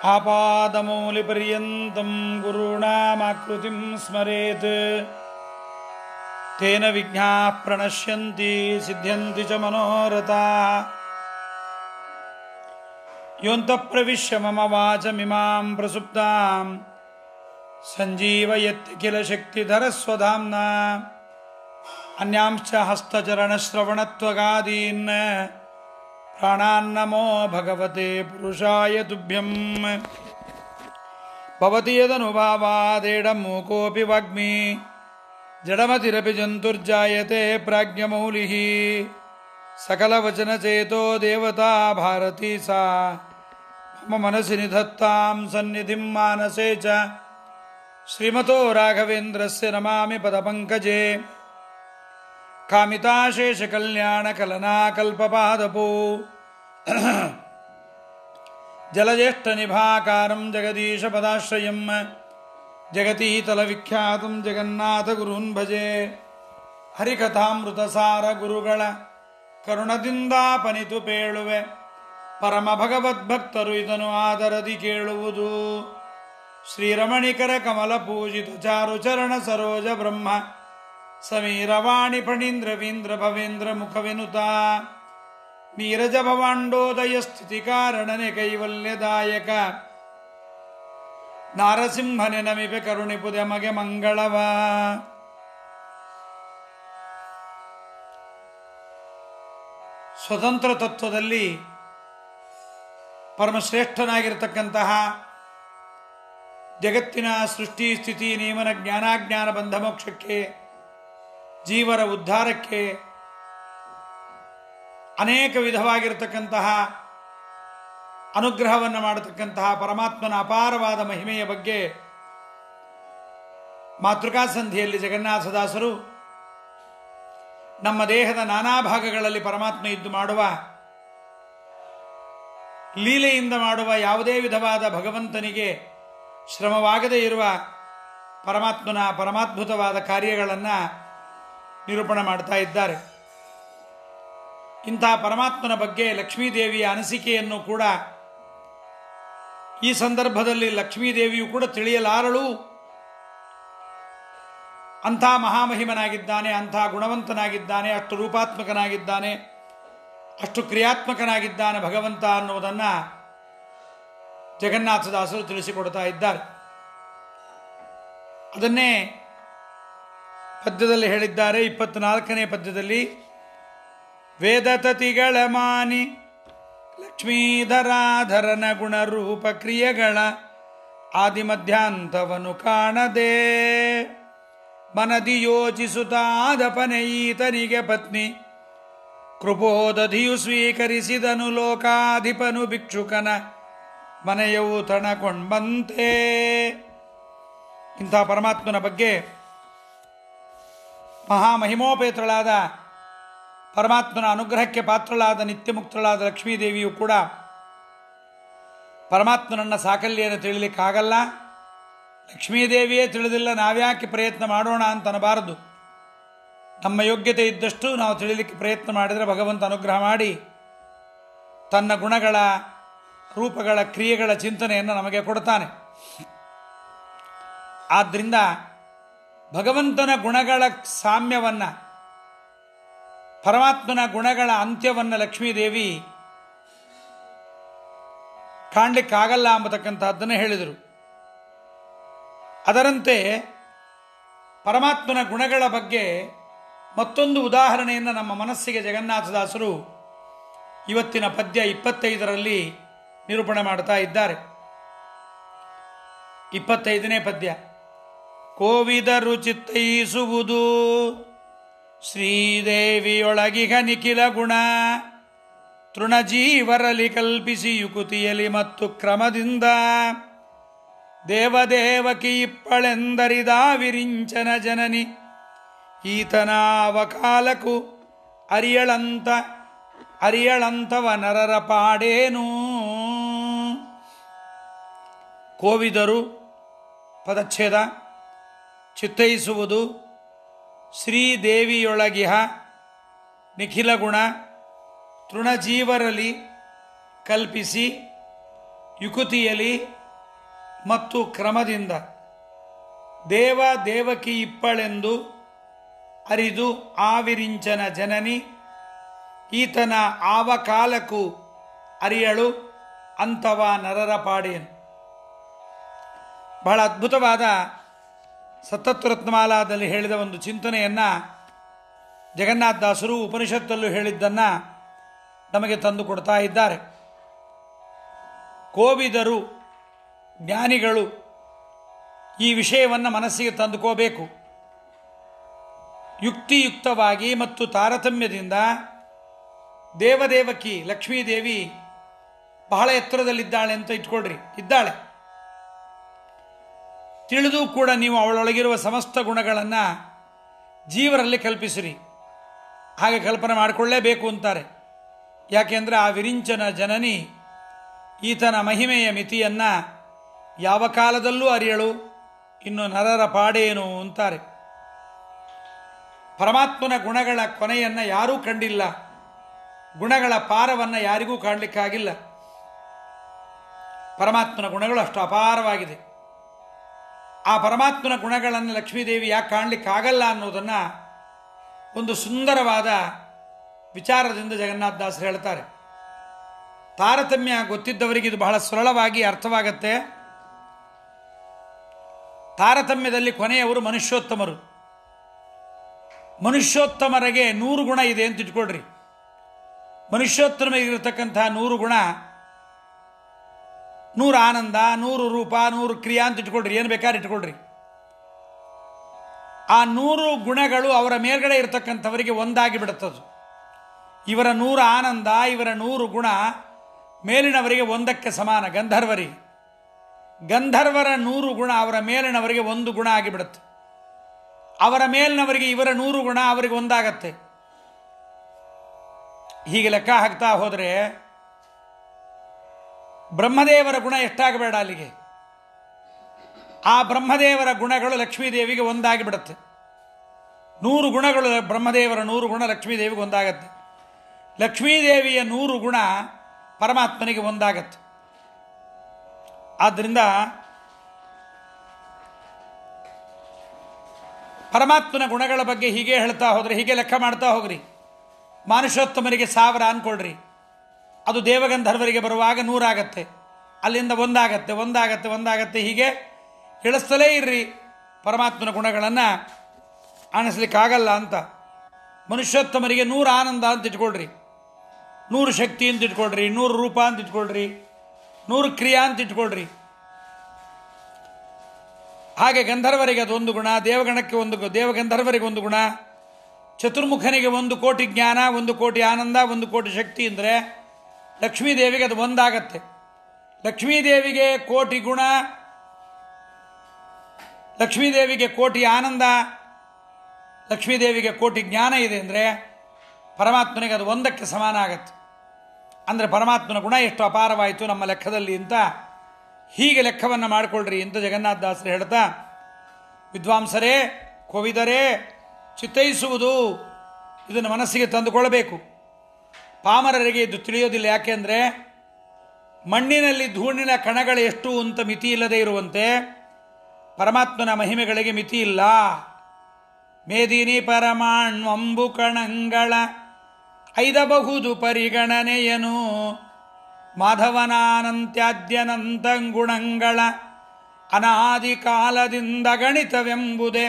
आपादमौलिपर्यन्तं गुरूणामाकृतिं स्मरेत् तेन विघ्नाः प्रणश्यन्ति सिद्ध्यन्ति च मनोरथाः। योऽन्तः प्रविश्य मम वाचमिमां प्रसुप्तां सञ्जीवयत्य किल शक्तिधरस्वधाम्ना अन्यांश्च हस्तचरणश्रवणत्वगादीन् प्राणान्नमो भगवते पुरुषाय तुभ्यं। भवति यदनुभावादेडमूकोऽपि वाग्मी जडमतिरपि जन्तुर्जायते प्राज्ञमौलिः। सकलवचनचेतो देवता भारती सा मम मनसि निधत्तां सन्निधिं मानसे च। श्रीमतो राघवेन्द्रस्य नमामि पदपङ्कजे। कामिताशेषकल्याणकलनाकल्पपादपो जलज्येष्ठनिभाकारं जगदीशपदाश्रयं जगतीतलविख्यातं जगन्नाथगुरून् भजे। ಹರಿಕಥಾಮೃತಸಾರ ಗುರುಗಳ ಕರುಣದಿಂದಾಪನಿತು ಪೇಳುವೆ ಪರಮ ಭಗವದ್ಭಕ್ತರು ಇದನ್ನು ಆದರದಿ ಕೇಳುವುದು. ಶ್ರೀರಮಣಿಕರ ಕಮಲ ಪೂಜಿತ ಚಾರು ಚರಣ ಸರೋಜ ಬ್ರಹ್ಮ ಸಮೀರವಾಣಿ ಫಣೀಂದ್ರ ವೀಂದ್ರ ಭವೇಂದ್ರ ಮುಖವಿನುತ ನೀರಜ ಭವಾಂಡೋದಯ ಸ್ಥಿತಿ ಕಾರಣನೆ ಕೈವಲ್ಯದಾಯಕ ನಾರಸಿಂಹನೆ ನಮಿಪೆ ಕರುಣಿಪುದೆ ಮಗೆ ಮಂಗಳವ. ಸ್ವತಂತ್ರ ತತ್ವದಲ್ಲಿ ಪರಮಶ್ರೇಷ್ಠನಾಗಿರತಕ್ಕಂತಹ ಜಗತ್ತಿನ ಸೃಷ್ಟಿ ಸ್ಥಿತಿ ನಿಯಮನ ಜ್ಞಾನಾಜ್ಞಾನ ಬಂಧ ಮೋಕ್ಷಕ್ಕೆ ಜೀವರ ಉದ್ಧಾರಕ್ಕೆ ಅನೇಕ ವಿಧವಾಗಿರತಕ್ಕಂತಹ ಅನುಗ್ರಹವನ್ನು ಮಾಡತಕ್ಕಂತಹ ಪರಮಾತ್ಮನ ಅಪಾರವಾದ ಮಹಿಮೆಯ ಬಗ್ಗೆ ಮಾತೃಕಾ ಸಂಧಿಯಲ್ಲಿ ಜಗನ್ನಾಥದಾಸರು ನಮ್ಮ ದೇಹದ ನಾನಾ ಭಾಗಗಳಲ್ಲಿ ಪರಮಾತ್ಮ ಇದ್ದು ಮಾಡುವ ಲೀಲೆಯಿಂದ ಮಾಡುವ ಯಾವುದೇ ವಿಧವಾದ ಭಗವಂತನಿಗೆ ಶ್ರಮವಾಗದೇ ಇರುವ ಪರಮಾತ್ಮನ ಪರಮಾದ್ಭುತವಾದ ಕಾರ್ಯಗಳನ್ನು ನಿರೂಪಣೆ ಮಾಡ್ತಾ ಇದ್ದಾರೆ. ಇಂತಹ ಪರಮಾತ್ಮನ ಬಗ್ಗೆ ಲಕ್ಷ್ಮೀದೇವಿಯ ಅನಿಸಿಕೆಯನ್ನು ಕೂಡ ಈ ಸಂದರ್ಭದಲ್ಲಿ ಲಕ್ಷ್ಮೀದೇವಿಯು ಕೂಡ ತಿಳಿಯಲಾರಳು. ಅಂಥ ಮಹಾಮಹಿಮನಾಗಿದ್ದಾನೆ, ಅಂಥ ಗುಣವಂತನಾಗಿದ್ದಾನೆ, ಅಷ್ಟು ರೂಪಾತ್ಮಕನಾಗಿದ್ದಾನೆ, ಅಷ್ಟು ಕ್ರಿಯಾತ್ಮಕನಾಗಿದ್ದಾನೆ ಭಗವಂತ ಅನ್ನುವುದನ್ನು ಜಗನ್ನಾಥದಾಸರು ತಿಳಿಸಿಕೊಡ್ತಾ ಇದ್ದಾರೆ. ಅದನ್ನೇ ಪದ್ಯದಲ್ಲಿ ಹೇಳಿದ್ದಾರೆ. 24ನೇ ಪದ್ಯದಲ್ಲಿ ವೇದತತಿಗಳ ಮಾನಿ ಲಕ್ಷ್ಮೀಧರಾಧರನ ಗುಣರೂಪ ಕ್ರಿಯೆಗಳ ಆದಿಮಧ್ಯಾಂತವನು ಕಾಣದೆ ಮನದಿ ಯೋಚಿಸುತ್ತಾದಪನೆ ಈತನಿಗೆ ಪತ್ನಿ ಕೃಪೋದಧಿಯು ಸ್ವೀಕರಿಸಿದನು ಲೋಕಾಧಿಪನು ಭಿಕ್ಷುಕನ ಮನೆಯವು ತಣಕೊಂಡ್ಬಂತೆ. ಇಂಥ ಪರಮಾತ್ಮನ ಬಗ್ಗೆ ಮಹಾಮಹಿಮೋಪೇತಳಾದ ಪರಮಾತ್ಮನ ಅನುಗ್ರಹಕ್ಕೆ ಪಾತ್ರಳಾದ ನಿತ್ಯಮುಕ್ತಳಾದ ಲಕ್ಷ್ಮೀದೇವಿಯು ಕೂಡ ಪರಮಾತ್ಮನನ್ನ ಸಾಕಲ್ಯವನ್ನು ತಿಳಿಲಿಕ್ಕಾಗಲ್ಲ. ಲಕ್ಷ್ಮೀದೇವಿಯೇ ತಿಳಿದಿಲ್ಲ, ನಾವ್ಯಾಕೆ ಪ್ರಯತ್ನ ಮಾಡೋಣ ಅಂತ ಅನ್ನಬಾರದು. ನಮ್ಮ ಯೋಗ್ಯತೆ ಇದ್ದಷ್ಟು ನಾವು ತಿಳಿಲಿಕ್ಕೆ ಪ್ರಯತ್ನ ಮಾಡಿದರೆ ಭಗವಂತ ಅನುಗ್ರಹ ಮಾಡಿ ತನ್ನ ಗುಣಗಳ ರೂಪಗಳ ಕ್ರಿಯೆಗಳ ಚಿಂತನೆಯನ್ನು ನಮಗೆ ಕೊಡ್ತಾನೆ. ಆದ್ದರಿಂದ ಭಗವಂತನ ಗುಣಗಳ ಸಾಮ್ಯವನ್ನು, ಪರಮಾತ್ಮನ ಗುಣಗಳ ಅಂತ್ಯವನ್ನು ಲಕ್ಷ್ಮೀದೇವಿ ಕಾಣಲಿಕ್ಕಾಗಲ್ಲ ಎಂಬತಕ್ಕಂತಹದ್ದನ್ನು ಹೇಳಿದರು. ಅದರಂತೆ ಪರಮಾತ್ಮನ ಗುಣಗಳ ಬಗ್ಗೆ ಮತ್ತೊಂದು ಉದಾಹರಣೆಯನ್ನು ನಮ್ಮ ಮನಸ್ಸಿಗೆ ಜಗನ್ನಾಥದಾಸರು ಇವತ್ತಿನ ಪದ್ಯ 25ರಲ್ಲಿ ನಿರೂಪಣೆ ಮಾಡ್ತಾ ಇದ್ದಾರೆ. 25ನೇ ಪದ್ಯ. ಕೋವಿದರು ಚಿತ್ತೈಸುವುದು ಶ್ರೀದೇವಿಯೊಳಗಿಗ ನಿಖಿಲ ಗುಣ ತೃಣಜೀವರಲಿ ಕಲ್ಪಿಸಿ ಯುಕುತಿಯಲಿ ಮತ್ತು ಕ್ರಮದಿಂದ ದೇವದೇವಕಿ ಇಪ್ಪಳೆಂದರಿದ ವಿರಿಂಚನ ಜನನಿ ಈತನಾವ ಕಾಲಕ್ಕೂ ಅರಿಯಳಂತವ ನರರ ಪಾಡೇನು. ಕೋವಿದರು ಪದಚ್ಛೇದ. ಚಿತ್ತೈಸುವುದು ಶ್ರೀದೇವಿಯೊಳಗಿಹ ನಿಖಿಲ ಗುಣ ತೃಣಜೀವರಲಿ ಕಲ್ಪಿಸಿ ಯುಕುತಿಯಲಿ ಮತ್ತು ಕ್ರಮದಿಂದ ದೇವ ದೇವಕಿ ಇಪ್ಪಳೆಂದು ಅರಿದು ಆವಿರಿಂಚನ ಜನನಿ ಈತನ ಆವ ಕಾಲಕ್ಕೂ ಅರಿಯಳು ಅಂತವ ನರರ ಪಾಡೇನು. ಬಹಳ ಅದ್ಭುತವಾದ ಸತ್ತತ್ವರತ್ನಮಾಲಾದಲ್ಲಿ ಹೇಳಿದ ಒಂದು ಚಿಂತನೆಯನ್ನು ಜಗನ್ನಾಥದಾಸರು ಉಪನಿಷತ್ತಲ್ಲೂ ಹೇಳಿದ್ದನ್ನು ನಮಗೆ ತಂದು ಕೊಡ್ತಾ ಇದ್ದಾರೆ. ಕೋವಿದರು ಜ್ಞಾನಿಗಳು ಈ ವಿಷಯವನ್ನು ಮನಸ್ಸಿಗೆ ತಂದುಕೋಬೇಕು. ಯುಕ್ತಿಯುಕ್ತವಾಗಿ ಮತ್ತು ತಾರತಮ್ಯದಿಂದ ದೇವದೇವಕಿ ಲಕ್ಷ್ಮೀದೇವಿ ಬಹಳ ಎತ್ತರದಲ್ಲಿದ್ದಾಳೆ ಅಂತ ಇಟ್ಕೊಳ್ರಿ, ಇದ್ದಾಳೆ. ತಿಳಿದು ಕೂಡ ನೀವು ಅವಳೊಳಗಿರುವ ಸಮಸ್ತ ಗುಣಗಳನ್ನು ಜೀವರಲ್ಲಿ ಕಲ್ಪಿಸಿರಿ. ಹಾಗೆ ಕಲ್ಪನೆ ಮಾಡಿಕೊಳ್ಳೇಬೇಕು ಅಂತಾರೆ. ಯಾಕೆಂದರೆ ಆ ವಿರಿಂಚನ ಜನನಿ ಈತನ ಮಹಿಮೆಯ ಮಿತಿಯನ್ನು ಯಾವ ಕಾಲದಲ್ಲೂ ಅರಿಯಳು, ಇನ್ನು ನರರ ಪಾಡೇನು ಅಂತಾರೆ. ಪರಮಾತ್ಮನ ಗುಣಗಳ ಕೊನೆಯನ್ನು ಯಾರೂ ಕಂಡಿಲ್ಲ, ಗುಣಗಳ ಪಾರವನ್ನು ಯಾರಿಗೂ ಕಾಣಲಿಕ್ಕಾಗಿಲ್ಲ. ಪರಮಾತ್ಮನ ಗುಣಗಳು ಅಷ್ಟು ಅಪಾರವಾಗಿದೆ. ಆ ಪರಮಾತ್ಮನ ಗುಣಗಳನ್ನು ಲಕ್ಷ್ಮೀದೇವಿ ಯಾಕೆ ಕಾಣಲಿಕ್ಕಾಗಲ್ಲ ಅನ್ನೋದನ್ನು ಒಂದು ಸುಂದರವಾದ ವಿಚಾರದಿಂದ ಜಗನ್ನಾಥದಾಸರು ಹೇಳ್ತಾರೆ. ತಾರತಮ್ಯ ಗೊತ್ತಿದ್ದವರಿಗೆ ಇದು ಬಹಳ ಸರಳವಾಗಿ ಅರ್ಥವಾಗತ್ತೆ. ತಾರತಮ್ಯದಲ್ಲಿ ಕೊನೆಯವರು ಮನುಷ್ಯೋತ್ತಮರು. ಮನುಷ್ಯೋತ್ತಮರಿಗೆ 100 ಗುಣ ಇದೆ ಅಂತ ಇಟ್ಕೊಳ್ರಿ. ಮನುಷ್ಯೋತ್ತಮರಿಗಿರತಕ್ಕಂಥ 100 ಗುಣ, 100 ಆನಂದ, 100 ರೂಪ, 100 ಕ್ರಿಯಾ ಅಂತ ಇಟ್ಕೊಳ್ರಿ, ಏನು ಬೇಕಾದ್ರೆ ಇಟ್ಕೊಳ್ರಿ. ಆ 100 ಗುಣಗಳು ಅವರ ಮೇಲ್ಗಡೆ ಇರತಕ್ಕಂಥವರಿಗೆ ಒಂದಾಗಿ ಬಿಡುತ್ತದು. ಇವರ 100 ಆನಂದ, ಇವರ 100 ಗುಣ ಮೇಲಿನವರಿಗೆ ಒಂದಕ್ಕೆ ಸಮಾನ. ಗಂಧರ್ವರ 100 ಗುಣ ಅವರ ಮೇಲಿನವರಿಗೆ 1 ಗುಣ ಆಗಿಬಿಡುತ್ತೆ. ಅವರ ಮೇಲಿನವರಿಗೆ ಇವರ 100 ಗುಣ ಅವರಿಗೆ ಒಂದಾಗತ್ತೆ. ಹೀಗೆ ಲೆಕ್ಕ ಹಾಕ್ತಾ ಹೋದರೆ ಬ್ರಹ್ಮದೇವರ ಗುಣ ಎಷ್ಟಾಗಬೇಡ ಅಲ್ಲಿಗೆ. ಆ ಬ್ರಹ್ಮದೇವರ ಗುಣಗಳು ಲಕ್ಷ್ಮೀದೇವಿಗೆ ಒಂದಾಗಿ ಬಿಡುತ್ತೆ. 100 ಗುಣಗಳು ಬ್ರಹ್ಮದೇವರ 100 ಗುಣ ಲಕ್ಷ್ಮೀದೇವಿಗೆ ಒಂದಾಗತ್ತೆ. ಲಕ್ಷ್ಮೀದೇವಿಯ 100 ಗುಣ ಪರಮಾತ್ಮನಿಗೆ ಒಂದಾಗತ್ತೆ. ಆದ್ದರಿಂದ ಪರಮಾತ್ಮನ ಗುಣಗಳ ಬಗ್ಗೆ ಹೀಗೆ ಹೇಳ್ತಾ ಹೋದರೆ, ಹೀಗೆ ಲೆಕ್ಕ ಮಾಡ್ತಾ ಹೋಗ್ರಿ. ಮಾನುಷೋತ್ತಮರಿಗೆ 1000 ಅಂದ್ಕೊಳ್ರಿ, ಅದು ದೇವಗಂಧರ್ವರಿಗೆ ಬರುವಾಗ 100 ಆಗತ್ತೆ, ಅಲ್ಲಿಂದ ಒಂದಾಗತ್ತೆ. ಹೀಗೆ ಇಳಿಸ್ತಲೇ ಇರ್ರಿ. ಪರಮಾತ್ಮನ ಗುಣಗಳನ್ನು ಆಣಿಸ್ಲಿಕ್ಕಾಗಲ್ಲ ಅಂತ. ಮನುಷ್ಯೋತ್ತಮರಿಗೆ 100 ಆನಂದ ಅಂತ ಇಟ್ಕೊಳ್ರಿ, 100 ಶಕ್ತಿ ಅಂತ ಇಟ್ಕೊಳ್ರಿ, 100 ರೂಪ ಅಂತ ಇಟ್ಕೊಳ್ರಿ, 100 ಕ್ರಿಯಾ ಅಂತ ಇಟ್ಕೊಳ್ರಿ. ಹಾಗೆ ಗಂಧರ್ವರಿಗೆ ಅದೊಂದು ಗುಣ, ದೇವಗಂಧರ್ವರಿಗೆ 1 ಗುಣ, ಚತುರ್ಮುಖನಿಗೆ 1 ಕೋಟಿ ಜ್ಞಾನ, 1 ಕೋಟಿ ಆನಂದ, 1 ಕೋಟಿ ಶಕ್ತಿ ಅಂದರೆ ಲಕ್ಷ್ಮೀದೇವಿಗೆ ಅದು ಒಂದಾಗತ್ತೆ. ಲಕ್ಷ್ಮೀದೇವಿಗೆ 1 ಕೋಟಿ ಗುಣ, ಲಕ್ಷ್ಮೀದೇವಿಗೆ 1 ಕೋಟಿ ಆನಂದ, ಲಕ್ಷ್ಮೀದೇವಿಗೆ 1 ಕೋಟಿ ಜ್ಞಾನ ಇದೆ ಅಂದರೆ ಪರಮಾತ್ಮನಿಗೆ ಅದು ಒಂದಕ್ಕೆ ಸಮಾನ ಆಗತ್ತೆ. ಅಂದರೆ ಪರಮಾತ್ಮನ ಗುಣ ಎಷ್ಟು ಅಪಾರವಾಯಿತು ನಮ್ಮ ಲೆಕ್ಕದಲ್ಲಿ ಅಂತ ಹೀಗೆ ಲೆಕ್ಕವನ್ನು ಮಾಡಿಕೊಳ್ಳ್ರಿ ಅಂತ ಜಗನ್ನಾಥದಾಸರು ಹೇಳ್ತಾ, ವಿದ್ವಾಂಸರೇ, ಕೋವಿದರೇ, ಚಿತ್ತೈಸುವುದು ಇದನ್ನು ಮನಸ್ಸಿಗೆ ತಂದುಕೊಳ್ಳಬೇಕು. ಪಾಮರರಿಗೆ ಇದು ತಿಳಿಯೋದಿಲ್ಲ. ಯಾಕೆಂದರೆ ಮಣ್ಣಿನಲ್ಲಿ ಧೂಳಿನ ಕಣಗಳು ಎಷ್ಟು ಅಂತ ಮಿತಿ ಇಲ್ಲದೆ ಇರುವಂತೆ ಪರಮಾತ್ಮನ ಮಹಿಮೆಗಳಿಗೆ ಮಿತಿ ಇಲ್ಲ. ಮೇದಿನಿ ಪರಮಾಣ್ವಂಬು ಕಣಂಗಳ ಐದಬಹುದು ಪರಿಗಣನೆಯನು ಮಾಧವನಾನಂತ್ಯಾದ್ಯನಂತಂಗುಣಂಗಳ ಅನಾದಿ ಕಾಲದಿಂದ ಗಣಿತವೆಂಬುದೇ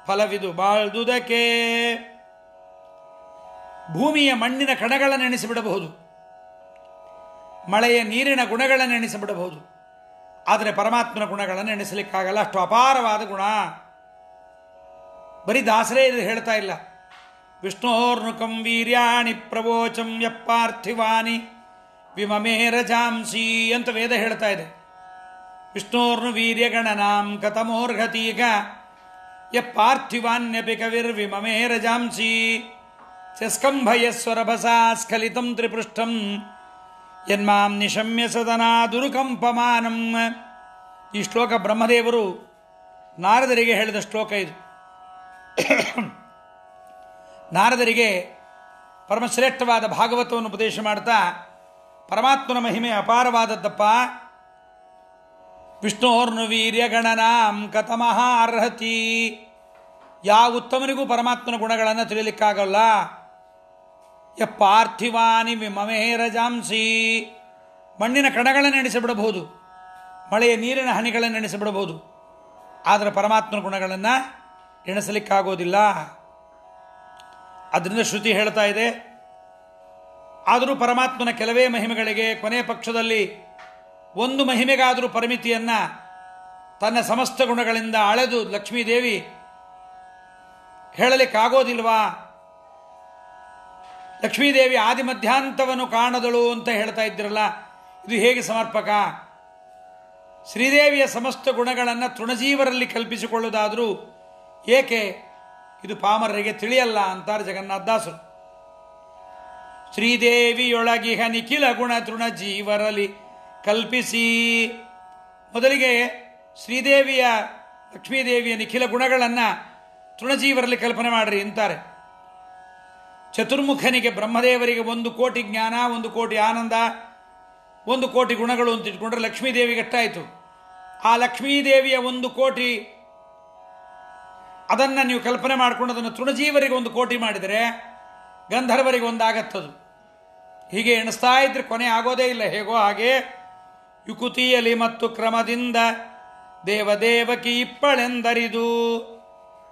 ಫಲವಿದು ಬಾಳ್ದುದಕ್ಕೆ. ಭೂಮಿಯ ಮಣ್ಣಿನ ಕಣಗಳನ್ನು ಎಣಿಸಿಬಿಡಬಹುದು, ಮಳೆಯ ನೀರಿನ ಗುಣಗಳನ್ನು ಎಣಿಸಿಬಿಡಬಹುದು, ಆದರೆ ಪರಮಾತ್ಮನ ಗುಣಗಳನ್ನು ಎಣಿಸಲಿಕ್ಕಾಗಲ್ಲ. ಅಷ್ಟು ಅಪಾರವಾದ ಗುಣ. ಬರೀ ದಾಸರೇ ಇದು ಹೇಳ್ತಾ ಇಲ್ಲ. ವಿಷ್ಣೋರ್ನುಕಂ ವೀರ್ಯಾಣಿ ಪ್ರವೋಚಂ ಯಪ್ಪಾರ್ಥಿವಾನಿ ವಿಮಮೇ ರಜಾಂಸಿ ಅಂತ ವೇದ ಹೇಳ್ತಾ ಇದೆ. ವಿಷ್ಣೋರ್ನು ವೀರ್ಯಗಣನಾಂ ಕತಮೋರ್ಹತೀಗ ಯಪ್ಪಾರ್ಥಿವಾನ್ಯಪಿ ಕವಿರ್ವಿಮಮೇ ರಜಾಂಸಿ ಸ್ಕಂಭಯಸ್ವರಭಸಾ ಸ್ಖಲಿತಂ ತ್ರಿಪೃಷ್ಠಂ ಯನ್ಮಾಂ ನಿಶಮ್ಯ ಸದನಾ ದುರುಕಂಪಮಾನಂ. ಈ ಶ್ಲೋಕ ಬ್ರಹ್ಮದೇವರು ನಾರದರಿಗೆ ಹೇಳಿದ ಶ್ಲೋಕ ಇದು. ನಾರದರಿಗೆ ಪರಮಶ್ರೇಷ್ಠವಾದ ಭಾಗವತವನ್ನು ಉಪದೇಶ ಮಾಡ್ತಾ, ಪರಮಾತ್ಮನ ಮಹಿಮೆ ಅಪಾರವಾದದ್ದಪ್ಪ, ವಿಷ್ಣೋರ್ನು ವೀರ್ಯ ಗಣನಾಂ ಕತಮಃ ಅರ್ಹತಿ. ಯಾವ ಉತ್ತಮನಿಗೂ ಪರಮಾತ್ಮನ ಗುಣಗಳನ್ನು ತಿಳಿಯಲಿಕ್ಕಾಗಲ್ಲ. ಯ ಪಾರ್ಥಿವಾನಿ ಮಮೇರಜಾಂಸಿ, ಮಣ್ಣಿನ ಕಣಗಳನ್ನು ಎಣಿಸಿಬಿಡಬಹುದು, ಮಳೆಯ ನೀರಿನ ಹನಿಗಳನ್ನು ಎಣಿಸಿಬಿಡಬಹುದು, ಆದರೆ ಪರಮಾತ್ಮನ ಗುಣಗಳನ್ನು ಎಣಿಸಲಿಕ್ಕಾಗೋದಿಲ್ಲ. ಅದರಿಂದ ಶ್ರುತಿ ಹೇಳ್ತಾ ಇದೆ, ಆದರೂ ಪರಮಾತ್ಮನ ಕೆಲವೇ ಮಹಿಮೆಗಳಿಗೆ ಕೊನೆಯ ಪಕ್ಷದಲ್ಲಿ ಒಂದು ಮಹಿಮೆಗಾದರೂ ಪರಿಮಿತಿಯನ್ನು ತನ್ನ ಸಮಸ್ತ ಗುಣಗಳಿಂದ ಅಳೆದು ಲಕ್ಷ್ಮೀದೇವಿ ಹೇಳಲಿಕ್ಕಾಗೋದಿಲ್ವಾ? ಲಕ್ಷ್ಮೀದೇವಿ ಆದಿ ಮಧ್ಯಾಂತವನ್ನು ಕಾಣದಳು ಅಂತ ಹೇಳ್ತಾ ಇದ್ದಿರಲ್ಲ, ಇದು ಹೇಗೆ ಸಮರ್ಪಕ? ಶ್ರೀದೇವಿಯ ಸಮಸ್ತ ಗುಣಗಳನ್ನು ತೃಣಜೀವರಲ್ಲಿ ಕಲ್ಪಿಸಿಕೊಳ್ಳುವುದಾದರೂ ಏಕೆ? ಇದು ಪಾಮರರಿಗೆ ತಿಳಿಯಲ್ಲ ಅಂತಾರೆ ಜಗನ್ನಾಥದಾಸರು. ಶ್ರೀದೇವಿಯೊಳಗಿಹ ನಿಖಿಲ ಗುಣ ತೃಣಜೀವರಲ್ಲಿ ಕಲ್ಪಿಸಿ. ಮೊದಲಿಗೆ ಶ್ರೀದೇವಿಯ ಲಕ್ಷ್ಮೀದೇವಿಯ ನಿಖಿಲ ಗುಣಗಳನ್ನು ತೃಣಜೀವರಲ್ಲಿ ಕಲ್ಪನೆ ಮಾಡ್ರಿ ಅಂತಾರೆ. ಚತುರ್ಮುಖನಿಗೆ ಬ್ರಹ್ಮದೇವರಿಗೆ 1 ಕೋಟಿ ಜ್ಞಾನ, 1 ಕೋಟಿ ಆನಂದ, 1 ಕೋಟಿ ಗುಣಗಳು ಅಂತ ಇಟ್ಕೊಂಡ್ರೆ ಲಕ್ಷ್ಮೀದೇವಿಗೆ ಎಷ್ಟಾಯಿತು? ಆ ಲಕ್ಷ್ಮೀದೇವಿಯ 1 ಕೋಟಿ ಅದನ್ನು ನೀವು ಕಲ್ಪನೆ ಮಾಡಿಕೊಂಡು ಅದನ್ನು ತೃಣಜೀವರಿಗೆ 1 ಕೋಟಿ ಮಾಡಿದರೆ ಗಂಧರ್ವರಿಗೆ 1 ಆಗತ್ತದು. ಹೀಗೆ ಎಣಿಸ್ತಾ ಇದ್ರೆ ಕೊನೆ ಆಗೋದೇ ಇಲ್ಲ. ಹೇಗೋ ಹಾಗೆ ಯುಕುತಿಯಲಿ ಮತ್ತು ಕ್ರಮದಿಂದ ದೇವದೇವಕಿ ಇಪ್ಪಳೆಂದರಿದು.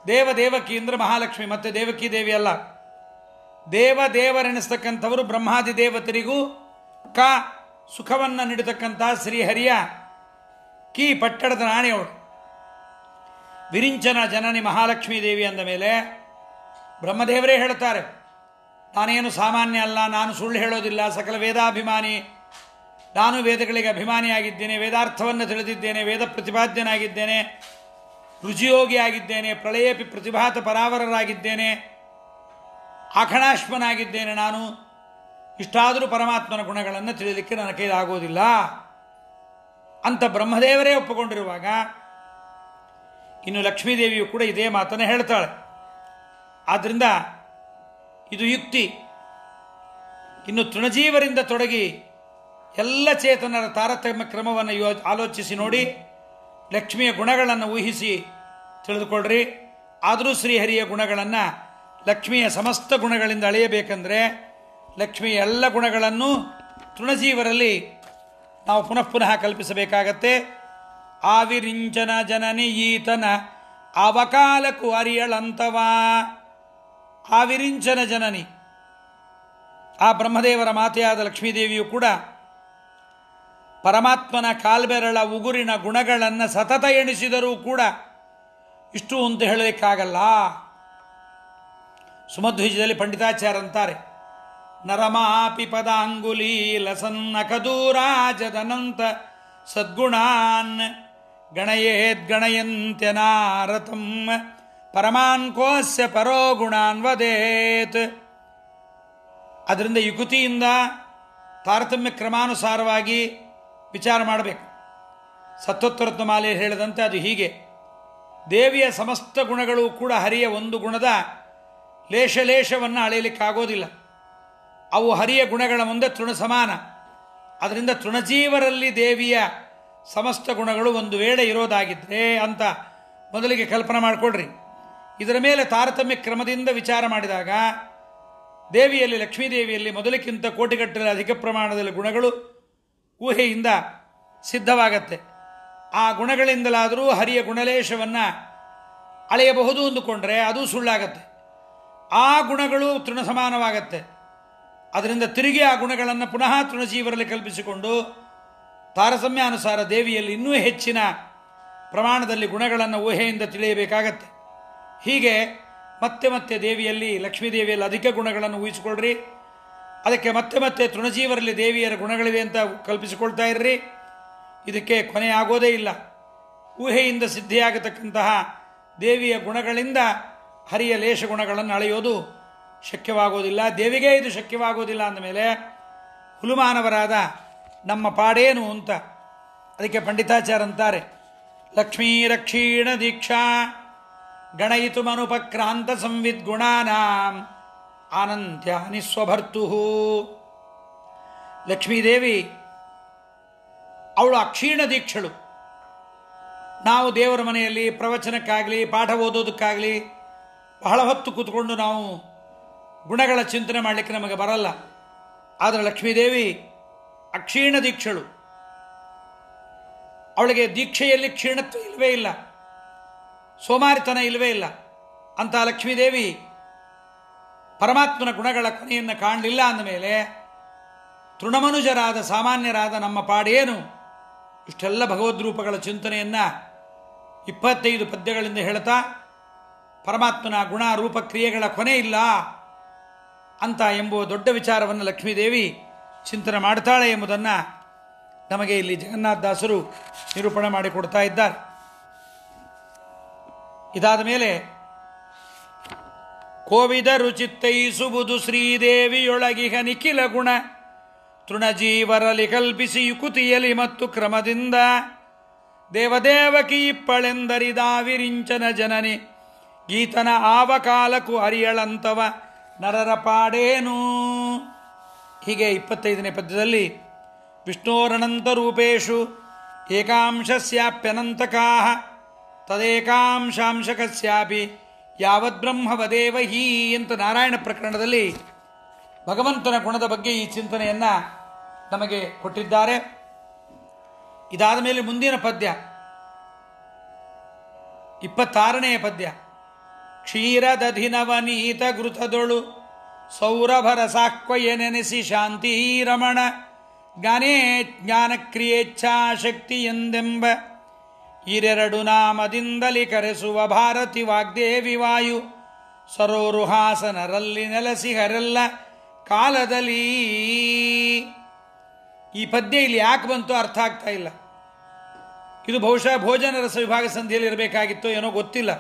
ದೇವದೇವಕಿ ಅಂದರೆ ಮಹಾಲಕ್ಷ್ಮಿ, ಮತ್ತೆ ದೇವಕಿ ದೇವಿ ಅಲ್ಲ. ದೇವರೆನಿಸ್ತಕ್ಕಂಥವರು ಬ್ರಹ್ಮಾದಿ ದೇವತರಿಗೂ ಸುಖವನ್ನು ನೀಡತಕ್ಕಂಥ ಶ್ರೀಹರಿಯ ಕೀ ಪಟ್ಟಣದ ರಾಣಿಯವಳು. ವಿರಿಂಚನ ಜನನಿ ಮಹಾಲಕ್ಷ್ಮೀ ದೇವಿ ಅಂದ ಮೇಲೆ ಬ್ರಹ್ಮದೇವರೇ ಹೇಳ್ತಾರೆ, ನಾನೇನು ಸಾಮಾನ್ಯ ಅಲ್ಲ, ನಾನು ಸುಳ್ಳು ಹೇಳೋದಿಲ್ಲ, ಸಕಲ ವೇದಾಭಿಮಾನಿ, ನಾನು ವೇದಗಳಿಗೆ ಅಭಿಮಾನಿಯಾಗಿದ್ದೇನೆ, ವೇದಾರ್ಥವನ್ನು ತಿಳಿದಿದ್ದೇನೆ, ವೇದ ಪ್ರತಿಪಾದ್ಯನಾಗಿದ್ದೇನೆ, ರುಚಿಯೋಗಿ ಆಗಿದ್ದೇನೆ, ಪ್ರಳಯೇಪಿ ಪ್ರತಿಭಾತ ಪರಾವರರಾಗಿದ್ದೇನೆ, ಆಖಣಾಶ್ವನಾಗಿದ್ದೇನೆ. ನಾನು ಇಷ್ಟಾದರೂ ಪರಮಾತ್ಮನ ಗುಣಗಳನ್ನು ತಿಳಿಯಲಿಕ್ಕೆ ನನ್ನ ಕೈಲಾಗೋದಿಲ್ಲ ಅಂತ ಬ್ರಹ್ಮದೇವರೇ ಒಪ್ಪಿಕೊಂಡಿರುವಾಗ ಇನ್ನು ಲಕ್ಷ್ಮೀದೇವಿಯು ಕೂಡ ಇದೇ ಮಾತನ್ನು ಹೇಳ್ತಾಳೆ. ಆದ್ದರಿಂದ ಇದು ಯುಕ್ತಿ. ಇನ್ನು ತೃಣಜೀವರಿಂದ ತೊಡಗಿ ಎಲ್ಲ ಚೇತನರ ತಾರತಮ್ಯ ಕ್ರಮವನ್ನು ಆಲೋಚಿಸಿ ನೋಡಿ, ಲಕ್ಷ್ಮಿಯ ಗುಣಗಳನ್ನು ಊಹಿಸಿ ತಿಳಿದುಕೊಳ್ಳ್ರಿ. ಆದರೂ ಶ್ರೀಹರಿಯ ಗುಣಗಳನ್ನು ಲಕ್ಷ್ಮಿಯ ಸಮಸ್ತ ಗುಣಗಳಿಂದ ಅಳೆಯಬೇಕೆಂದರೆ ಲಕ್ಷ್ಮಿಯ ಎಲ್ಲ ಗುಣಗಳನ್ನು ತೃಣಜೀವರಲ್ಲಿ ನಾವು ಪುನಃ ಪುನಃ ಕಲ್ಪಿಸಬೇಕಾಗತ್ತೆ. ಆವಿರಿಂಚನ ಜನನಿ ಈತನ ಅವಕಾಲಕ್ಕೂ ಅರಿಯಳಂತವ. ಆವಿರಿಂಚನ ಜನನಿ, ಆ ಬ್ರಹ್ಮದೇವರ ಮಾತೆಯಾದ ಲಕ್ಷ್ಮೀದೇವಿಯು ಕೂಡ ಪರಮಾತ್ಮನ ಕಾಲ್ಬೆರಳ ಉಗುರಿನ ಗುಣಗಳನ್ನು ಸತತ ಎಣಿಸಿದರೂ ಕೂಡ ಇಷ್ಟು ಅಂತ ಹೇಳಲಿಕ್ಕಾಗಲ್ಲ. ಸುಮಧ್ವಿಜದಲ್ಲಿ ಪಂಡಿತಾಚಾರ್ಯ ಅಂತಾರೆ, ನರಮಾಪಿ ಪದಾಂಗುಲಿ ಲಸನ್ನಕದೂರಾಜದನಂತ ಸದ್ಗುಣಾನ್ ಗಣಯೇದ್ಗಣಯಂತ್ಯನಾರತಂ ಪರಮಾನ್ ಕೋಸ್ಯ ಪರೋ ಗುಣಾನ್ ವದೇತ್. ಅದರಿಂದ ಯುಕುತಿಯಿಂದ ತಾರತಮ್ಯ ಕ್ರಮಾನುಸಾರವಾಗಿ ವಿಚಾರ ಮಾಡಬೇಕು. ಸತ್ವೋತ್ತರತ್ನ ಮಾಲೆ ಹೇಳಿದಂತೆ ಅದು ಹೀಗೆ. ದೇವಿಯ ಸಮಸ್ತ ಗುಣಗಳು ಕೂಡ ಹರಿಯ ಒಂದು ಗುಣದ ಲೇಷವನ್ನು ಅಳೆಯಲಿಕ್ಕಾಗೋದಿಲ್ಲ. ಅವು ಹರಿಯ ಗುಣಗಳ ಮುಂದೆ ತೃಣ ಸಮಾನ. ಅದರಿಂದ ತೃಣಜೀವರಲ್ಲಿ ದೇವಿಯ ಸಮಸ್ತ ಗುಣಗಳು ಒಂದು ವೇಳೆ ಇರೋದಾಗಿದ್ದರೆ ಅಂತ ಮೊದಲಿಗೆ ಕಲ್ಪನೆ ಮಾಡಿಕೊಡ್ರಿ. ಇದರ ಮೇಲೆ ತಾರತಮ್ಯ ಕ್ರಮದಿಂದ ವಿಚಾರ ಮಾಡಿದಾಗ ದೇವಿಯಲ್ಲಿ, ಲಕ್ಷ್ಮೀದೇವಿಯಲ್ಲಿ ಮೊದಲಿಗಿಂತ ಕೋಟಿಗಟ್ಟಲೆ ಅಧಿಕ ಪ್ರಮಾಣದಲ್ಲಿ ಗುಣಗಳು ಊಹೆಯಿಂದ ಸಿದ್ಧವಾಗತ್ತೆ. ಆ ಗುಣಗಳಿಂದಲಾದರೂ ಹರಿಯ ಗುಣಲೇಶವನ್ನು ಅಳೆಯಬಹುದು ಅಂದುಕೊಂಡ್ರೆ ಅದು ಸುಳ್ಳಾಗತ್ತೆ. ಆ ಗುಣಗಳು ತೃಣ ಸಮಾನವಾಗತ್ತೆ. ಅದರಿಂದ ತಿರುಗಿ ಆ ಗುಣಗಳನ್ನು ಪುನಃ ತೃಣಜೀವರಲ್ಲಿ ಕಲ್ಪಿಸಿಕೊಂಡು ತಾರತಮ್ಯಾನುಸಾರ ದೇವಿಯಲ್ಲಿ ಇನ್ನೂ ಹೆಚ್ಚಿನ ಪ್ರಮಾಣದಲ್ಲಿ ಗುಣಗಳನ್ನು ಊಹೆಯಿಂದ ತಿಳಿಯಬೇಕಾಗತ್ತೆ. ಹೀಗೆ ಮತ್ತೆ ಮತ್ತೆ ದೇವಿಯಲ್ಲಿ, ಲಕ್ಷ್ಮೀದೇವಿಯಲ್ಲಿ ಅಧಿಕ ಗುಣಗಳನ್ನು ಊಹಿಸಿಕೊಳ್ಳ್ರಿ. ಅದಕ್ಕೆ ಮತ್ತೆ ಮತ್ತೆ ತೃಣಜೀವರಲ್ಲಿ ದೇವಿಯರ ಗುಣಗಳಿವೆ ಅಂತ ಕಲ್ಪಿಸಿಕೊಳ್ತಾ ಇರ್ರಿ. ಇದಕ್ಕೆ ಕೊನೆಯಾಗೋದೇ ಇಲ್ಲ. ಊಹೆಯಿಂದ ಸಿದ್ಧಿಯಾಗತಕ್ಕಂತಹ ದೇವಿಯ ಗುಣಗಳಿಂದ ಹರಿಯ ಲೇಷ ಗುಣಗಳನ್ನು ಅಳೆಯೋದು ಶಕ್ಯವಾಗೋದಿಲ್ಲ. ದೇವಿಗೆ ಇದು ಶಕ್ಯವಾಗೋದಿಲ್ಲ ಅಂದಮೇಲೆ ಹುಲುಮಾನವರಾದ ನಮ್ಮ ಪಾಡೇನು ಅಂತ. ಅದಕ್ಕೆ ಪಂಡಿತಾಚಾರ್ಯ ಅಂತಾರೆ, ಲಕ್ಷ್ಮೀ ರಕ್ಷೀಣ ದೀಕ್ಷಾ ಗಣಯಿತು ಮನುಪಕ್ರಾಂತ ಸಂವಿದ್ಗುಣಾನಾಂ ಆನಂತ್ಯಾನಿ ಸ್ವಭರ್ತು. ಲಕ್ಷ್ಮೀದೇವಿ ಅವಳು ಅಕ್ಷೀಣ ದೀಕ್ಷಳು. ನಾವು ದೇವರ ಮನೆಯಲ್ಲಿ ಪ್ರವಚನಕ್ಕಾಗಲಿ ಪಾಠ ಓದೋದಕ್ಕಾಗಲಿ ಬಹಳ ಹೊತ್ತು ಕೂತ್ಕೊಂಡು ನಾವು ಗುಣಗಳ ಚಿಂತನೆ ಮಾಡಲಿಕ್ಕೆ ನಮಗೆ ಬರಲ್ಲ. ಆದರೆ ಲಕ್ಷ್ಮೀದೇವಿ ಅಕ್ಷೀಣ ದೀಕ್ಷಳು. ಅವಳಿಗೆ ದೀಕ್ಷೆಯಲ್ಲಿ ಕ್ಷೀಣತ್ವ ಇಲ್ಲವೇ ಇಲ್ಲ, ಸೋಮಾರಿತನ ಇಲ್ಲವೇ ಇಲ್ಲ. ಅಂತ ಲಕ್ಷ್ಮೀದೇವಿ ಪರಮಾತ್ಮನ ಗುಣಗಳ ಕೊನೆಯನ್ನು ಕಾಣಲಿಲ್ಲ ಅಂದಮೇಲೆ ತೃಣಮನುಜರಾದ ಸಾಮಾನ್ಯರಾದ ನಮ್ಮ ಪಾಡೇನು? ಇಷ್ಟೆಲ್ಲ ಭಗವದ್ರೂಪಗಳ ಚಿಂತನೆಯನ್ನು 25 ಪದ್ಯಗಳಿಂದ ಹೇಳ್ತಾ ಪರಮಾತ್ಮನ ಗುಣ ರೂಪ ಕ್ರಿಯೆಗಳ ಕೊನೆ ಇಲ್ಲ ಅಂತ ಎಂಬುವ ದೊಡ್ಡ ವಿಚಾರವನ್ನು ಲಕ್ಷ್ಮೀದೇವಿ ಚಿಂತನೆ ಮಾಡ್ತಾಳೆ ಎಂಬುದನ್ನು ನಮಗೆ ಇಲ್ಲಿ ಜಗನ್ನಾಥದಾಸರು ನಿರೂಪಣೆ ಮಾಡಿಕೊಡ್ತಾ ಇದ್ದಾರೆ. ಇದಾದ ಮೇಲೆ ಕೋವಿದ ರುಚಿತ್ತೈಸುವುದು ಶ್ರೀದೇವಿಯೊಳಗಿಹ ನಿಖಿಲ ಗುಣ ತೃಣಜೀವರಲಿ ಕಲ್ಪಿಸಿ ಯುಕುತಿಯಲಿ ಮತ್ತು ಕ್ರಮದಿಂದ ದೇವದೇವಕಿ ಇಪ್ಪಳೆಂದರಿದಾವಿರಿಂಚನ ಜನನಿ ಗೀತನ ಆವಕಾಲಕ್ಕೂ ಅರಿಯಳಂತವ ನರರ ಪಾಡೇನು. ಹೀಗೆ 25ನೇ ಪದ್ಯದಲ್ಲಿ ವಿಷ್ಣೋರನಂತ ರೂಪೇಶು ಏಕಾಂಶಸ್ಯಾಪ್ಯನಂತಕಾಹ ತದೇಕಾಂಶಾಂಶಕಸ್ಯಾಪಿ ಯಾವದ್ಬ್ರಹ್ಮವದೇವ ಹೀ ಅಂತ ನಾರಾಯಣ ಪ್ರಕರಣದಲ್ಲಿ ಭಗವಂತನ ಗುಣದ ಬಗ್ಗೆ ಈ ಚಿಂತನೆಯನ್ನು ನಮಗೆ ಕೊಟ್ಟಿದ್ದಾರೆ. ಇದಾದ ಮೇಲೆ ಮುಂದಿನ ಪದ್ಯ 26ನೇ ಪದ್ಯ. ಕ್ಷೀರದಧಿನವನೀತ ಘೃತದೊಳು ಸೌರಭರ ಸಾಕ್ವಯ ನೆನೆಸಿ ಶಾಂತಿ ರಮಣ ಜ್ಞಾನೇ ಜ್ಞಾನಕ್ರಿಯೇಚ್ಛಾಶಕ್ತಿ ಎಂದೆಂಬ ಈರೆರಡು ನಾಮದಿಂದಲಿ ಕರೆಸುವ ಭಾರತಿ ವಾಗ್ದೇವಿ ವಾಯು ಸರೋರುಹಾಸನರಲ್ಲಿ ನೆಲೆಸಿಹರೆಲ್ಲ ಕಾಲದಲ್ಲಿ. ಈ ಪದ್ಯ ಇಲ್ಲಿ ಯಾಕೆ ಬಂತು ಅರ್ಥ ಆಗ್ತಾ ಇಲ್ಲ. ಇದು ಬಹುಶಃ ಭೋಜನ ರಸ ವಿಭಾಗ ಸಂಧಿಯಲ್ಲಿ ಇರಬೇಕಾಗಿತ್ತು, ಏನೋ ಗೊತ್ತಿಲ್ಲ.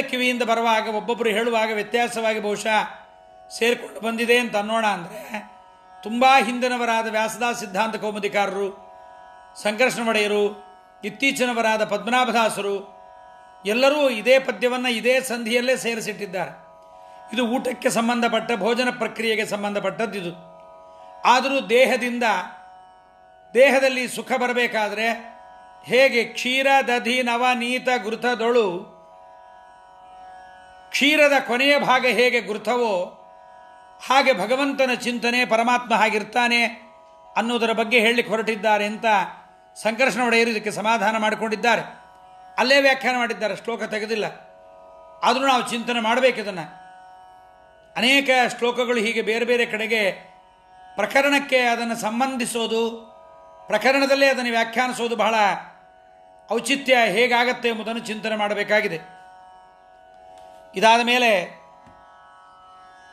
ಕಿವಿಯಿಂದ ಬರುವಾಗ ಒಬ್ಬೊಬ್ಬರು ಹೇಳುವಾಗ ವ್ಯತ್ಯಾಸವಾಗಿ ಬಹುಶಃ ಸೇರಿಕೊಂಡು ಬಂದಿದೆ ಅಂತ ಅನ್ನೋಣ. ಅಂದರೆ ತುಂಬ ಹಿಂದಿನವರಾದ ವ್ಯಾಸದಾಸ ಸಿದ್ಧಾಂತ ಕೌಮುದಿಕಾರರು, ಸಂಕರ್ಷಣ ಒಡೆಯರು, ಇತ್ತೀಚಿನವರಾದ ಪದ್ಮನಾಭದಾಸರು ಎಲ್ಲರೂ ಇದೇ ಪದ್ಯವನ್ನು ಇದೇ ಸಂಧಿಯಲ್ಲೇ ಸೇರಿಸಿಟ್ಟಿದ್ದಾರೆ. ಇದು ಊಟಕ್ಕೆ ಸಂಬಂಧಪಟ್ಟ ಭೋಜನ ಪ್ರಕ್ರಿಯೆಗೆ ಸಂಬಂಧಪಟ್ಟದ್ದಿದು. ಆದರೂ ದೇಹದಲ್ಲಿ ಸುಖ ಬರಬೇಕಾದ್ರೆ ಹೇಗೆ ಕ್ಷೀರ ದಧಿ ನವನೀತ ಘೃತದೊಳು ಕ್ಷೀರದ ಕೊನೆಯ ಭಾಗ ಹೇಗೆ ಘೃತವೋ ಹಾಗೆ ಭಗವಂತನ ಚಿಂತನೆ, ಪರಮಾತ್ಮ ಹಾಗಿರ್ತಾನೆ ಅನ್ನೋದರ ಬಗ್ಗೆ ಹೇಳಲಿಕ್ಕೆ ಹೊರಟಿದ್ದಾರೆ ಅಂತ ಸಂಕರ್ಷಣ ಒಡೆಯರು ಇದಕ್ಕೆ ಸಮಾಧಾನ ಮಾಡಿಕೊಂಡಿದ್ದಾರೆ. ಅಲ್ಲೇ ವ್ಯಾಖ್ಯಾನ ಮಾಡಿದ್ದಾರೆ, ಶ್ಲೋಕ ತೆಗೆದಿಲ್ಲ. ಆದರೂ ನಾವು ಚಿಂತನೆ ಮಾಡಬೇಕಿದನ್ನು. ಅನೇಕ ಶ್ಲೋಕಗಳು ಹೀಗೆ ಬೇರೆ ಬೇರೆ ಕಡೆಗೆ ಪ್ರಕರಣಕ್ಕೆ ಅದನ್ನು ಸಂಬಂಧಿಸೋದು, ಪ್ರಕರಣದಲ್ಲೇ ಅದನ್ನು ವ್ಯಾಖ್ಯಾನಿಸೋದು ಬಹಳ ಔಚಿತ್ಯ ಹೇಗಾಗತ್ತೆ ಎಂಬುದನ್ನು ಚಿಂತನೆ ಮಾಡಬೇಕಾಗಿದೆ. ಇದಾದ ಮೇಲೆ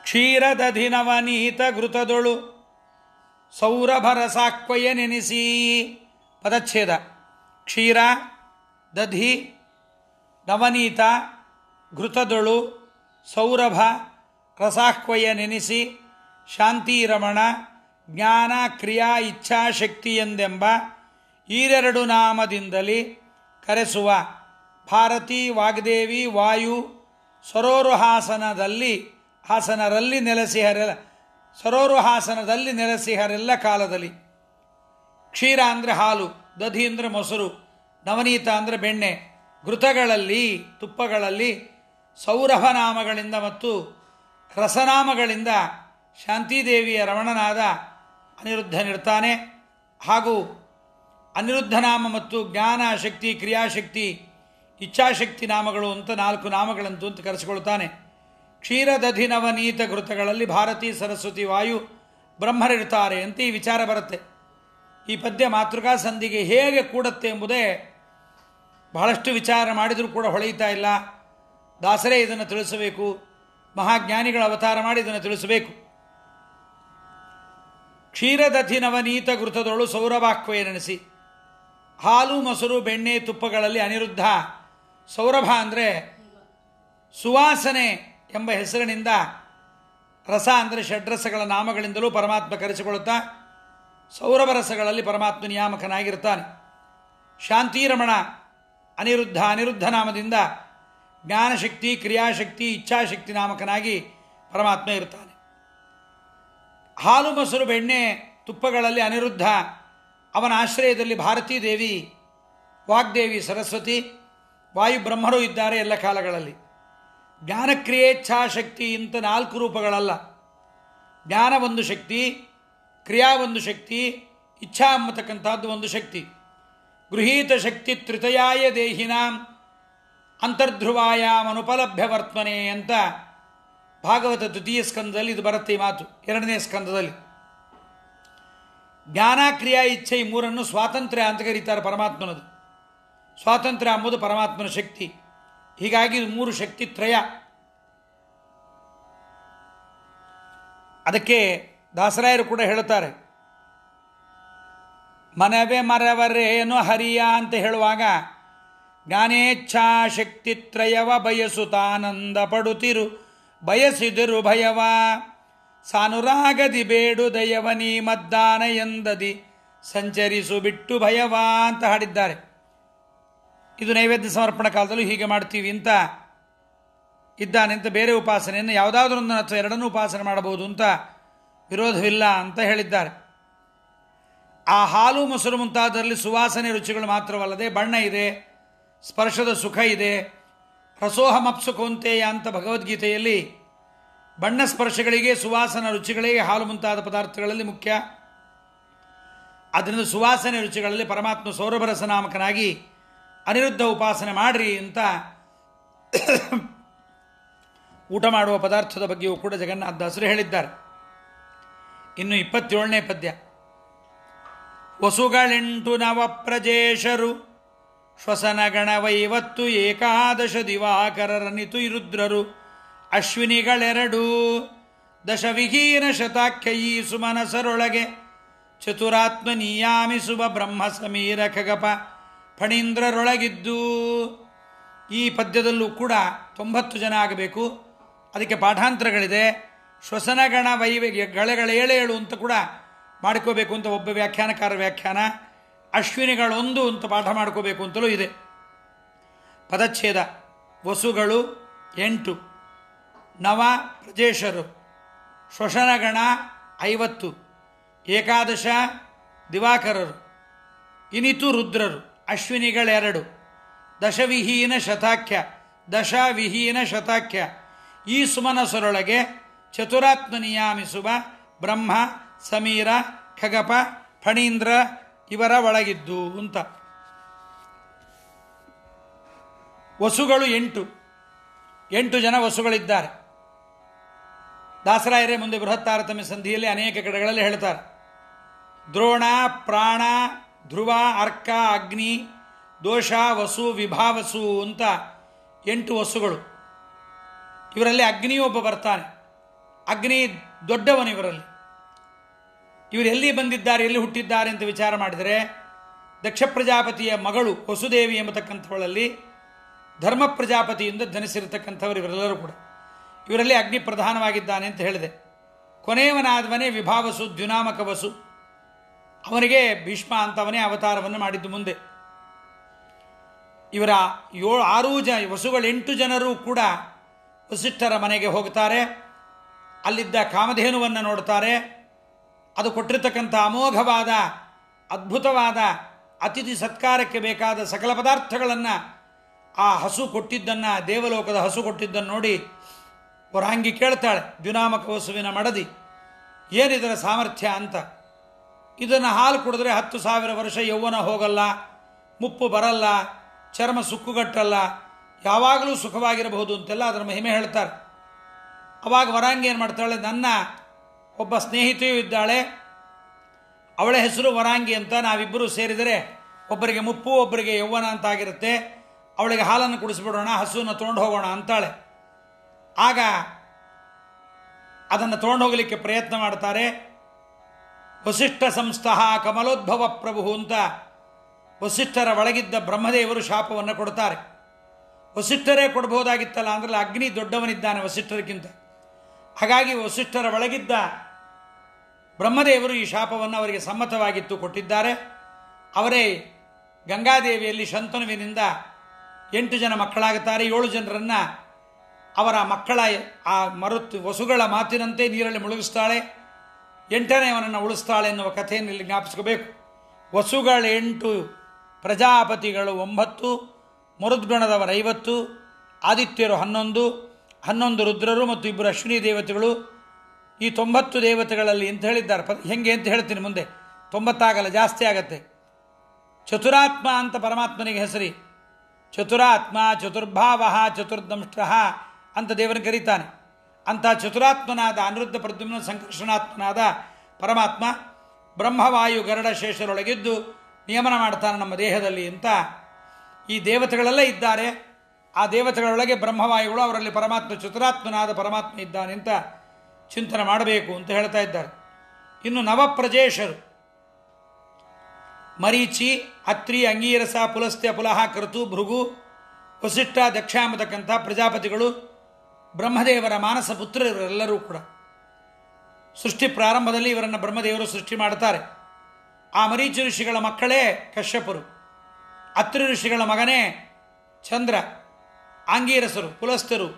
ಕ್ಷೀರದಧಿನವನೀತ ಘೃತದೊಳು ಸೌರಭರ ಸಾಕ್ವಯ ನೆನೆಸಿ. ಪದಚ್ಛೇದ. ಕ್ಷೀರ, ದಧಿ, ನವನೀತ, ಘೃತದೊಳು, ಸೌರಭ, ರಸಾಹ್ವಯ ನೆನೆಸಿ, ಶಾಂತಿರಮಣ, ಜ್ಞಾನ ಕ್ರಿಯಾ ಇಚ್ಛಾಶಕ್ತಿ ಎಂದೆಂಬ ಈರೆರಡು ನಾಮದಿಂದಲೇ ಕರೆಸುವ ಭಾರತಿ ವಾಗ್ದೇವಿ ವಾಯು ಸರೋರು ಹಾಸನರಲ್ಲಿ ನೆಲೆಸಿಹರೆಲ್ಲ ಕಾಲದಲ್ಲಿ. ಕ್ಷೀರ ಅಂದರೆ ಹಾಲು, ದಧಿ ಅಂದರೆ ಮೊಸರು, ನವನೀತ ಅಂದರೆ ಬೆಣ್ಣೆ, ಘೃತಗಳಲ್ಲಿ ತುಪ್ಪಗಳಲ್ಲಿ, ಸೌರಭ ನಾಮಗಳಿಂದ ಮತ್ತು ರಸನಾಮಗಳಿಂದ ಶಾಂತಿದೇವಿಯ ರಮಣನಾದ ಅನಿರುದ್ಧನಿರ್ತಾನೆ. ಹಾಗೂ ಅನಿರುದ್ಧನಾಮ ಮತ್ತು ಜ್ಞಾನ ಶಕ್ತಿ, ಕ್ರಿಯಾಶಕ್ತಿ, ಇಚ್ಛಾಶಕ್ತಿ ನಾಮಗಳು ಅಂತ 4 ನಾಮಗಳಂತೂ ಅಂತ ಕರೆಸಿಕೊಳ್ತಾನೆ. ಕ್ಷೀರದಧಿ ನವನೀತ ಘೃತಗಳಲ್ಲಿ ಭಾರತಿ, ಸರಸ್ವತಿ, ವಾಯು ಬ್ರಹ್ಮರಿರ್ತಾರೆ ಅಂತ ಈ ವಿಚಾರ ಬರುತ್ತೆ. ಈ ಪದ್ಯ ಮಾತೃಕಾ ಸಂಧಿಗೆ ಹೇಗೆ ಕೂಡತ್ತೆ ಎಂಬುದೇ ಬಹಳಷ್ಟು ವಿಚಾರ ಮಾಡಿದರೂ ಕೂಡ ಹೊಳೆಯುತ್ತಾ ಇಲ್ಲ. ದಾಸರೇ ಇದನ್ನು ತಿಳಿಸಬೇಕು, ಮಹಾಜ್ಞಾನಿಗಳ ಅವತಾರ ಮಾಡಿ ಇದನ್ನು ತಿಳಿಸಬೇಕು. ಕ್ಷೀರದಧಿ ನವನೀತ ಘೃತದೊಳು ಸೌರಭಾಕ್ವಯ ನೆನೆಸಿ. ಹಾಲು, ಮೊಸರು, ಬೆಣ್ಣೆ, ತುಪ್ಪಗಳಲ್ಲಿ ಅನಿರುದ್ಧ. ಸೌರಭ ಅಂದರೆ ಸುವಾಸನೆ ಎಂಬ ಹೆಸರಿನಿಂದ, ರಸ ಅಂದರೆ ಷಡ್ರಸಗಳ ನಾಮಗಳಿಂದಲೂ ಪರಮಾತ್ಮ ಕರೆಸಿಕೊಳ್ಳುತ್ತಾ ಸೌರಭ ರಸಗಳಲ್ಲಿ ಪರಮಾತ್ಮ ನಿಯಾಮಕನಾಗಿರ್ತಾನೆ. ಶಾಂತಿರಮಣ ಅನಿರುದ್ಧ ನಾಮದಿಂದ ಜ್ಞಾನಶಕ್ತಿ, ಕ್ರಿಯಾಶಕ್ತಿ, ಇಚ್ಛಾಶಕ್ತಿ ನಾಮಕನಾಗಿ ಪರಮಾತ್ಮ ಇರ್ತಾನೆ. ಹಾಲು, ಮೊಸರು, ಬೆಣ್ಣೆ, ತುಪ್ಪಗಳಲ್ಲಿ ಅನಿರುದ್ಧ, ಅವನ ಆಶ್ರಯದಲ್ಲಿ ಭಾರತೀ ದೇವಿ ವಾಗ್ದೇವಿ ಸರಸ್ವತಿ, ವಾಯು ಬ್ರಹ್ಮರು ಇದ್ದಾರೆ ಎಲ್ಲ ಕಾಲಗಳಲ್ಲಿ. ಜ್ಞಾನಕ್ರಿಯೇಚ್ಛಾಶಕ್ತಿ ಇಂಥ 4 ರೂಪಗಳಲ್ಲ. ಜ್ಞಾನ ಒಂದು ಶಕ್ತಿ, ಕ್ರಿಯಾ ಒಂದು ಶಕ್ತಿ, ಇಚ್ಛಾ ಎಂಬತಕ್ಕಂಥದ್ದು ಒಂದು ಶಕ್ತಿ. ಗೃಹೀತ ಶಕ್ತಿ ತ್ರಿತಯಾಯ ದೇಹಿನಾಂ ಅಂತರ್ಧ್ರುವಾಯಾಮ್ ಅನುಪಲಭ್ಯ ವರ್ತನೆ ಅಂತ ಭಾಗವತ ದ್ವಿತೀಯ ಸ್ಕಂದದಲ್ಲಿ ಇದು ಬರುತ್ತೆ ಈ ಮಾತು. 2ನೇ ಸ್ಕಂದದಲ್ಲಿ ಜ್ಞಾನ, ಕ್ರಿಯಾ, ಇಚ್ಛೆ ಈ 3 ಸ್ವಾತಂತ್ರ್ಯ ಅಂತ ಕರೀತಾರೆ ಪರಮಾತ್ಮನದು. ಸ್ವಾತಂತ್ರ್ಯ ಎಂಬುದು ಪರಮಾತ್ಮನ ಶಕ್ತಿ. ಹೀಗಾಗಿ ಇದು 3 ಶಕ್ತಿ ತ್ರಯ. ಅದಕ್ಕೆ ದಾಸರಾಯರು ಕೂಡ ಹೇಳುತ್ತಾರೆ, ಮನವೇ ಮರವರೇನು ಹರಿಯ ಅಂತ ಹೇಳುವಾಗ ಜ್ಞಾನೇಚ್ಛಾಶಕ್ತಿ ತ್ರಯವ ಬಯಸುತ್ತಾನಂದ ಪಡುತ್ತಿರು ಬಯಸಿದರು ಭಯವ ಸಾನುರಾಗದಿ ಬೇಡು ದಯವ ನೀ ಮದ್ದಾನ ಎಂದದಿ ಸಂಚರಿಸು ಬಿಟ್ಟು ಭಯವ ಅಂತ ಹಾಡಿದ್ದಾರೆ. ಇದು ನೈವೇದ್ಯ ಸಮರ್ಪಣಾ ಕಾಲದಲ್ಲೂ ಹೀಗೆ ಮಾಡ್ತೀವಿ ಅಂತ ಇದ್ದಾನೆ ಅಂತ. ಬೇರೆ ಉಪಾಸನೆಯನ್ನು ಯಾವುದಾದ್ರೊಂದು ಅಥವಾ 2 ಉಪಾಸನೆ ಮಾಡಬಹುದು ಅಂತ ವಿರೋಧವಿಲ್ಲ ಅಂತ ಹೇಳಿದ್ದಾರೆ. ಆ ಹಾಲು ಮೊಸರು ಮುಂತಾದರಲ್ಲಿ ಸುವಾಸನೆ ರುಚಿಗಳು ಮಾತ್ರವಲ್ಲದೆ ಬಣ್ಣ ಇದೆ, ಸ್ಪರ್ಶದ ಸುಖ ಇದೆ. ರಸೋಹಮಪ್ಸು ಕೌಂತೆಯ ಅಂತ ಭಗವದ್ಗೀತೆಯಲ್ಲಿ ಬಣ್ಣ ಸ್ಪರ್ಶಗಳಿಗೆ, ಸುವಾಸನ ರುಚಿಗಳಿಗೆ ಹಾಲು ಮುಂತಾದ ಪದಾರ್ಥಗಳಲ್ಲಿ ಮುಖ್ಯ. ಅದರಿಂದ ಸುವಾಸನೆ ರುಚಿಗಳಲ್ಲಿ ಪರಮಾತ್ಮ ಸೌರಭರಸ ನಾಮಕನಾಗಿ ಅನಿರುದ್ಧ ಉಪಾಸನೆ ಮಾಡ್ರಿ ಅಂತ ಊಟ ಮಾಡುವ ಪದಾರ್ಥದ ಬಗ್ಗೆಯೂ ಕೂಡ ಜಗನ್ನಾಥದಾಸರು ಹೇಳಿದ್ದಾರೆ. ಇನ್ನು 27ನೇ ಪದ್ಯ. ವಸುಗಳೆಂಟು ನವಪ್ರಜೇಶರು ಶ್ವಸನಗಣವೈವತ್ತು ಏಕಾದಶ ದಿವಾಕರರನಿತು ರುದ್ರರು ಅಶ್ವಿನಿಗಳೆರಡು ದಶವಿಹೀನ ಶತಾಖ್ಯಯೀ ಸುಮನಸರೊಳಗೆ ಚತುರಾತ್ಮ ನಿಯಾಮಿಸುವ ಬ್ರಹ್ಮ ಸಮೀರ ಖಗಪ ಫಣೀಂದ್ರರೊಳಗಿದ್ದು. ಈ ಪದ್ಯದಲ್ಲೂ ಕೂಡ 90 ಜನ ಆಗಬೇಕು. ಅದಕ್ಕೆ ಪಾಠಾಂತರಗಳಿದೆ. ಶ್ವಸನಗಣ ಗಳೆಗಳೇಳೇಳು ಅಂತ ಕೂಡ ಮಾಡ್ಕೋಬೇಕು ಅಂತ ಒಬ್ಬ ವ್ಯಾಖ್ಯಾನಕಾರ ವ್ಯಾಖ್ಯಾನ. ಅಶ್ವಿನಿಗಳೊಂದು ಅಂತ ಪಾಠ ಮಾಡ್ಕೋಬೇಕು ಅಂತಲೂ ಇದೆ. ಪದಚ್ಛೇದ. ವಸುಗಳು 8, ನವ ಪ್ರಜೇಶರು, ಶ್ವಸನಗಣ 50, ಏಕಾದಶ ದಿವಾಕರರು, ಇನಿತು ರುದ್ರರು, ಅಶ್ವಿನಿಗಳೆರಡು, ದಶವಿಹೀನ ಶತಾಖ್ಯ, ದಶವಿಹೀನ ಶತಾಖ್ಯ, ಈ ಸುಮನಸರೊಳಗೆ ಚತುರಾತ್ಮ ನಿಯಾಮಿಸುವ ಬ್ರಹ್ಮ ಸಮೀರ ಖಗಪ ಫಣೀಂದ್ರ ಇವರ ಒಳಗಿದ್ದು ಅಂತ. ವಸುಗಳು 8 ಜನ ವಸುಗಳಿದ್ದಾರೆ. ದಾಸರಾಯರೇ ಮುಂದೆ ಬೃಹತ್ ತಾರತಮ್ಯ ಸಂಧಿಯಲ್ಲಿ ಅನೇಕ ಕಡೆಗಳಲ್ಲಿ ಹೇಳ್ತಾರೆ. ದ್ರೋಣ, ಪ್ರಾಣ, ಧ್ರುವ, ಅರ್ಕ, ಅಗ್ನಿ, ದೋಷ, ವಸು, ವಿಭಾವಸು ಅಂತ 8 ವಸುಗಳು. ಇವರಲ್ಲಿ ಅಗ್ನಿಯೂ ಒಬ್ಬ ಬರ್ತಾನೆ. ಅಗ್ನಿ ದೊಡ್ಡವನು ಇವರಲ್ಲಿ. ಇವರು ಎಲ್ಲಿ ಬಂದಿದ್ದಾರೆ, ಎಲ್ಲಿ ಹುಟ್ಟಿದ್ದಾರೆ ಅಂತ ವಿಚಾರ ಮಾಡಿದರೆ ದಕ್ಷ ಪ್ರಜಾಪತಿಯ ಮಗಳು ವಸುದೇವಿ ಎಂಬತಕ್ಕಂಥವಳಲ್ಲಿ ಧರ್ಮ ಪ್ರಜಾಪತಿಯಿಂದ ಜನಿಸಿರತಕ್ಕಂಥವರು ಇವರೆಲ್ಲರೂ ಕೂಡ. ಇವರಲ್ಲಿ ಅಗ್ನಿ ಪ್ರಧಾನವಾಗಿದ್ದಾನೆ ಅಂತ ಹೇಳಿದೆ. ಕೊನೆಯವನಾದವನೇ ವಿಭಾವಸು, ದ್ಯುನಾಮಕ ವಸು. ಅವನಿಗೆ ಭೀಷ್ಮ ಅಂತವನೇ ಅವತಾರವನ್ನು ಮಾಡಿದ್ದು ಮುಂದೆ. ಇವರ 6 ವಸುಗಳು 8 ಜನರು ಕೂಡ ವಸಿಷ್ಠರ ಮನೆಗೆ ಹೋಗ್ತಾರೆ. ಅಲ್ಲಿದ್ದ ಕಾಮಧೇನುವನ್ನು ನೋಡ್ತಾರೆ. ಅದು ಕೊಟ್ಟಿರತಕ್ಕಂಥ ಅಮೋಘವಾದ ಅದ್ಭುತವಾದ ಅತಿಥಿ ಸತ್ಕಾರಕ್ಕೆ ಬೇಕಾದ ಸಕಲ ಪದಾರ್ಥಗಳನ್ನು, ಆ ಹಸು ಕೊಟ್ಟಿದ್ದನ್ನು, ದೇವಲೋಕದ ಹಸು ಕೊಟ್ಟಿದ್ದನ್ನು ನೋಡಿ ವರಾಂಗಿ ಕೇಳ್ತಾಳೆ, ದ್ಯುನಾಮಕ ವಸುವಿನ ಮಡದಿ, ಏನಿದರ ಸಾಮರ್ಥ್ಯ ಅಂತ. ಇದನ್ನು ಹಾಲು ಕುಡಿದ್ರೆ 10,000 ವರ್ಷ ಯೌವನ ಹೋಗಲ್ಲ, ಮುಪ್ಪು ಬರಲ್ಲ, ಚರ್ಮ ಸುಕ್ಕುಗಟ್ಟಲ್ಲ, ಯಾವಾಗಲೂ ಸುಖವಾಗಿರಬಹುದು ಅಂತೆಲ್ಲ ಅದರ ಮಹಿಮೆ ಹೇಳ್ತಾರೆ. ಅವಾಗ ವರಾಂಗಿ ಏನು ಮಾಡ್ತಾಳೆ, ನನ್ನ ಒಬ್ಬ ಸ್ನೇಹಿತೆಯೂ ಇದ್ದಾಳೆ, ಅವಳ ಹೆಸರು ವರಾಂಗಿ ಅಂತ. ನಾವಿಬ್ಬರೂ ಸೇರಿದರೆ ಒಬ್ಬರಿಗೆ ಮುಪ್ಪು, ಒಬ್ಬರಿಗೆ ಯೌವನ ಅಂತಾಗಿರುತ್ತೆ. ಅವಳಿಗೆ ಹಾಲನ್ನು ಕುಡಿಸ್ಬಿಡೋಣ, ಹಸುವನ್ನು ತೊಗೊಂಡು ಹೋಗೋಣ ಅಂತಾಳೆ. ಆಗ ಅದನ್ನು ತೊಗೊಂಡು ಹೋಗಲಿಕ್ಕೆ ಪ್ರಯತ್ನ ಮಾಡ್ತಾರೆ. ವಸಿಷ್ಠ ಸಂಸ್ಥಃ ಕಮಲೋದ್ಭವ ಪ್ರಭು ಅಂತ ವಸಿಷ್ಠರ ಒಳಗಿದ್ದ ಬ್ರಹ್ಮದೇವರು ಶಾಪವನ್ನು ಕೊಡ್ತಾರೆ. ವಸಿಷ್ಠರೇ ಕೊಡಬಹುದಾಗಿತ್ತಲ್ಲ, ಅಂದ್ರೆ ಅಗ್ನಿ ದೊಡ್ಡವನಿದ್ದಾನೆ ವಸಿಷ್ಠರಿಗಿಂತ. ಹಾಗಾಗಿ ವಸಿಷ್ಠರ ಒಳಗಿದ್ದ ಬ್ರಹ್ಮದೇವರು ಈ ಶಾಪವನ್ನು ಅವರಿಗೆ ಸಮ್ಮತವಾಗಿತ್ತು ಕೊಟ್ಟಿದ್ದಾರೆ. ಅವರೇ ಗಂಗಾದೇವಿಯಲ್ಲಿ ಶಂತನುವಿನಿಂದ 8 ಜನ ಮಕ್ಕಳಾಗುತ್ತಾರೆ. 7 ಜನರನ್ನು ಅವರ ಮಕ್ಕಳ ಆ ವಸುಗಳ ಮಾತಿನಂತೆ ನೀರಲ್ಲಿ ಮುಳುಗಿಸ್ತಾಳೆ. 8ನೇವನನ್ನು ಉಳಿಸ್ತಾಳೆ ಎನ್ನುವ ಕಥೆಯನ್ನು ಇಲ್ಲಿ ಜ್ಞಾಪಿಸ್ಕೋಬೇಕು. ವಸುಗಳು 8 ಪ್ರಜಾಪತಿಗಳು 9, ಮರುದ್ಗಣದವರು 50, ಆದಿತ್ಯರು 11, 11 ರುದ್ರರು ಮತ್ತು 2 ಅಶ್ವಿನಿ ದೇವತೆಗಳು. ಈ 90 ದೇವತೆಗಳಲ್ಲಿ ಅಂತ ಹೇಳಿದ್ದಾರೆ. ಹೆಂಗೆ ಅಂತ ಹೇಳ್ತೀನಿ ಮುಂದೆ. 90 ಆಗಲ್ಲ, ಜಾಸ್ತಿ ಆಗತ್ತೆ. ಚತುರಾತ್ಮ ಅಂತ ಪರಮಾತ್ಮನಿಗೆ ಹೆಸರಿ. ಚತುರಾತ್ಮ, ಚತುರ್ಭಾವ, ಚತುರ್ದಂಷ್ಟ ಅಂತ ದೇವರನ್ನು ಕರೀತಾನೆ. ಅಂಥ ಚತುರಾತ್ಮನಾದ ಅನಿರುದ್ಧ ಪ್ರದ್ಯುಮ್ನ ಸಂಕರ್ಷಣಾತ್ಮನಾದ ಪರಮಾತ್ಮ ಬ್ರಹ್ಮವಾಯು ಗರುಡ ಶೇಷರೊಳಗಿದ್ದು ನಿಯಮನ ಮಾಡ್ತಾನೆ ನಮ್ಮ ದೇಹದಲ್ಲಿ ಅಂತ ಈ ದೇವತೆಗಳೆಲ್ಲ ಇದ್ದಾರೆ. ಆ ದೇವತೆಗಳೊಳಗೆ ಬ್ರಹ್ಮವಾಯುಗಳು, ಅವರಲ್ಲಿ ಪರಮಾತ್ಮ ಚತುರಾತ್ಮನಾದ ಪರಮಾತ್ಮ ಇದ್ದಾನೆ ಅಂತ ಚಿಂತನೆ ಮಾಡಬೇಕು ಅಂತ ಹೇಳ್ತಾ ಇದ್ದಾರೆ. ಇನ್ನು ನವಪ್ರಜೇಶರು ಮರೀಚಿ, ಅತ್ರಿ, ಅಂಗೀರಸ, ಪುಲಸ್ತ್ಯ, ಪುಲಹ, ಕೃತು, ಭೃಗು, ವಸಿಷ್ಠ, ದಕ್ಷ ಎಂಬತಕ್ಕಂಥ ಪ್ರಜಾಪತಿಗಳು ಬ್ರಹ್ಮದೇವರ ಮಾನಸ ಪುತ್ರರು ಎಲ್ಲರೂ ಕೂಡ. ಸೃಷ್ಟಿ ಪ್ರಾರಂಭದಲ್ಲಿ ಇವರನ್ನು ಬ್ರಹ್ಮದೇವರು ಸೃಷ್ಟಿ ಮಾಡ್ತಾರೆ. ಆ ಮರೀಚಿ ಋಷಿಗಳ ಮಕ್ಕಳೇ ಕಶ್ಯಪರು, ಅತ್ರಿ ಋಷಿಗಳ ಮಗನೇ ಚಂದ್ರ, ಆಂಗೀರಸರು, ಪುಲಸ್ತರು,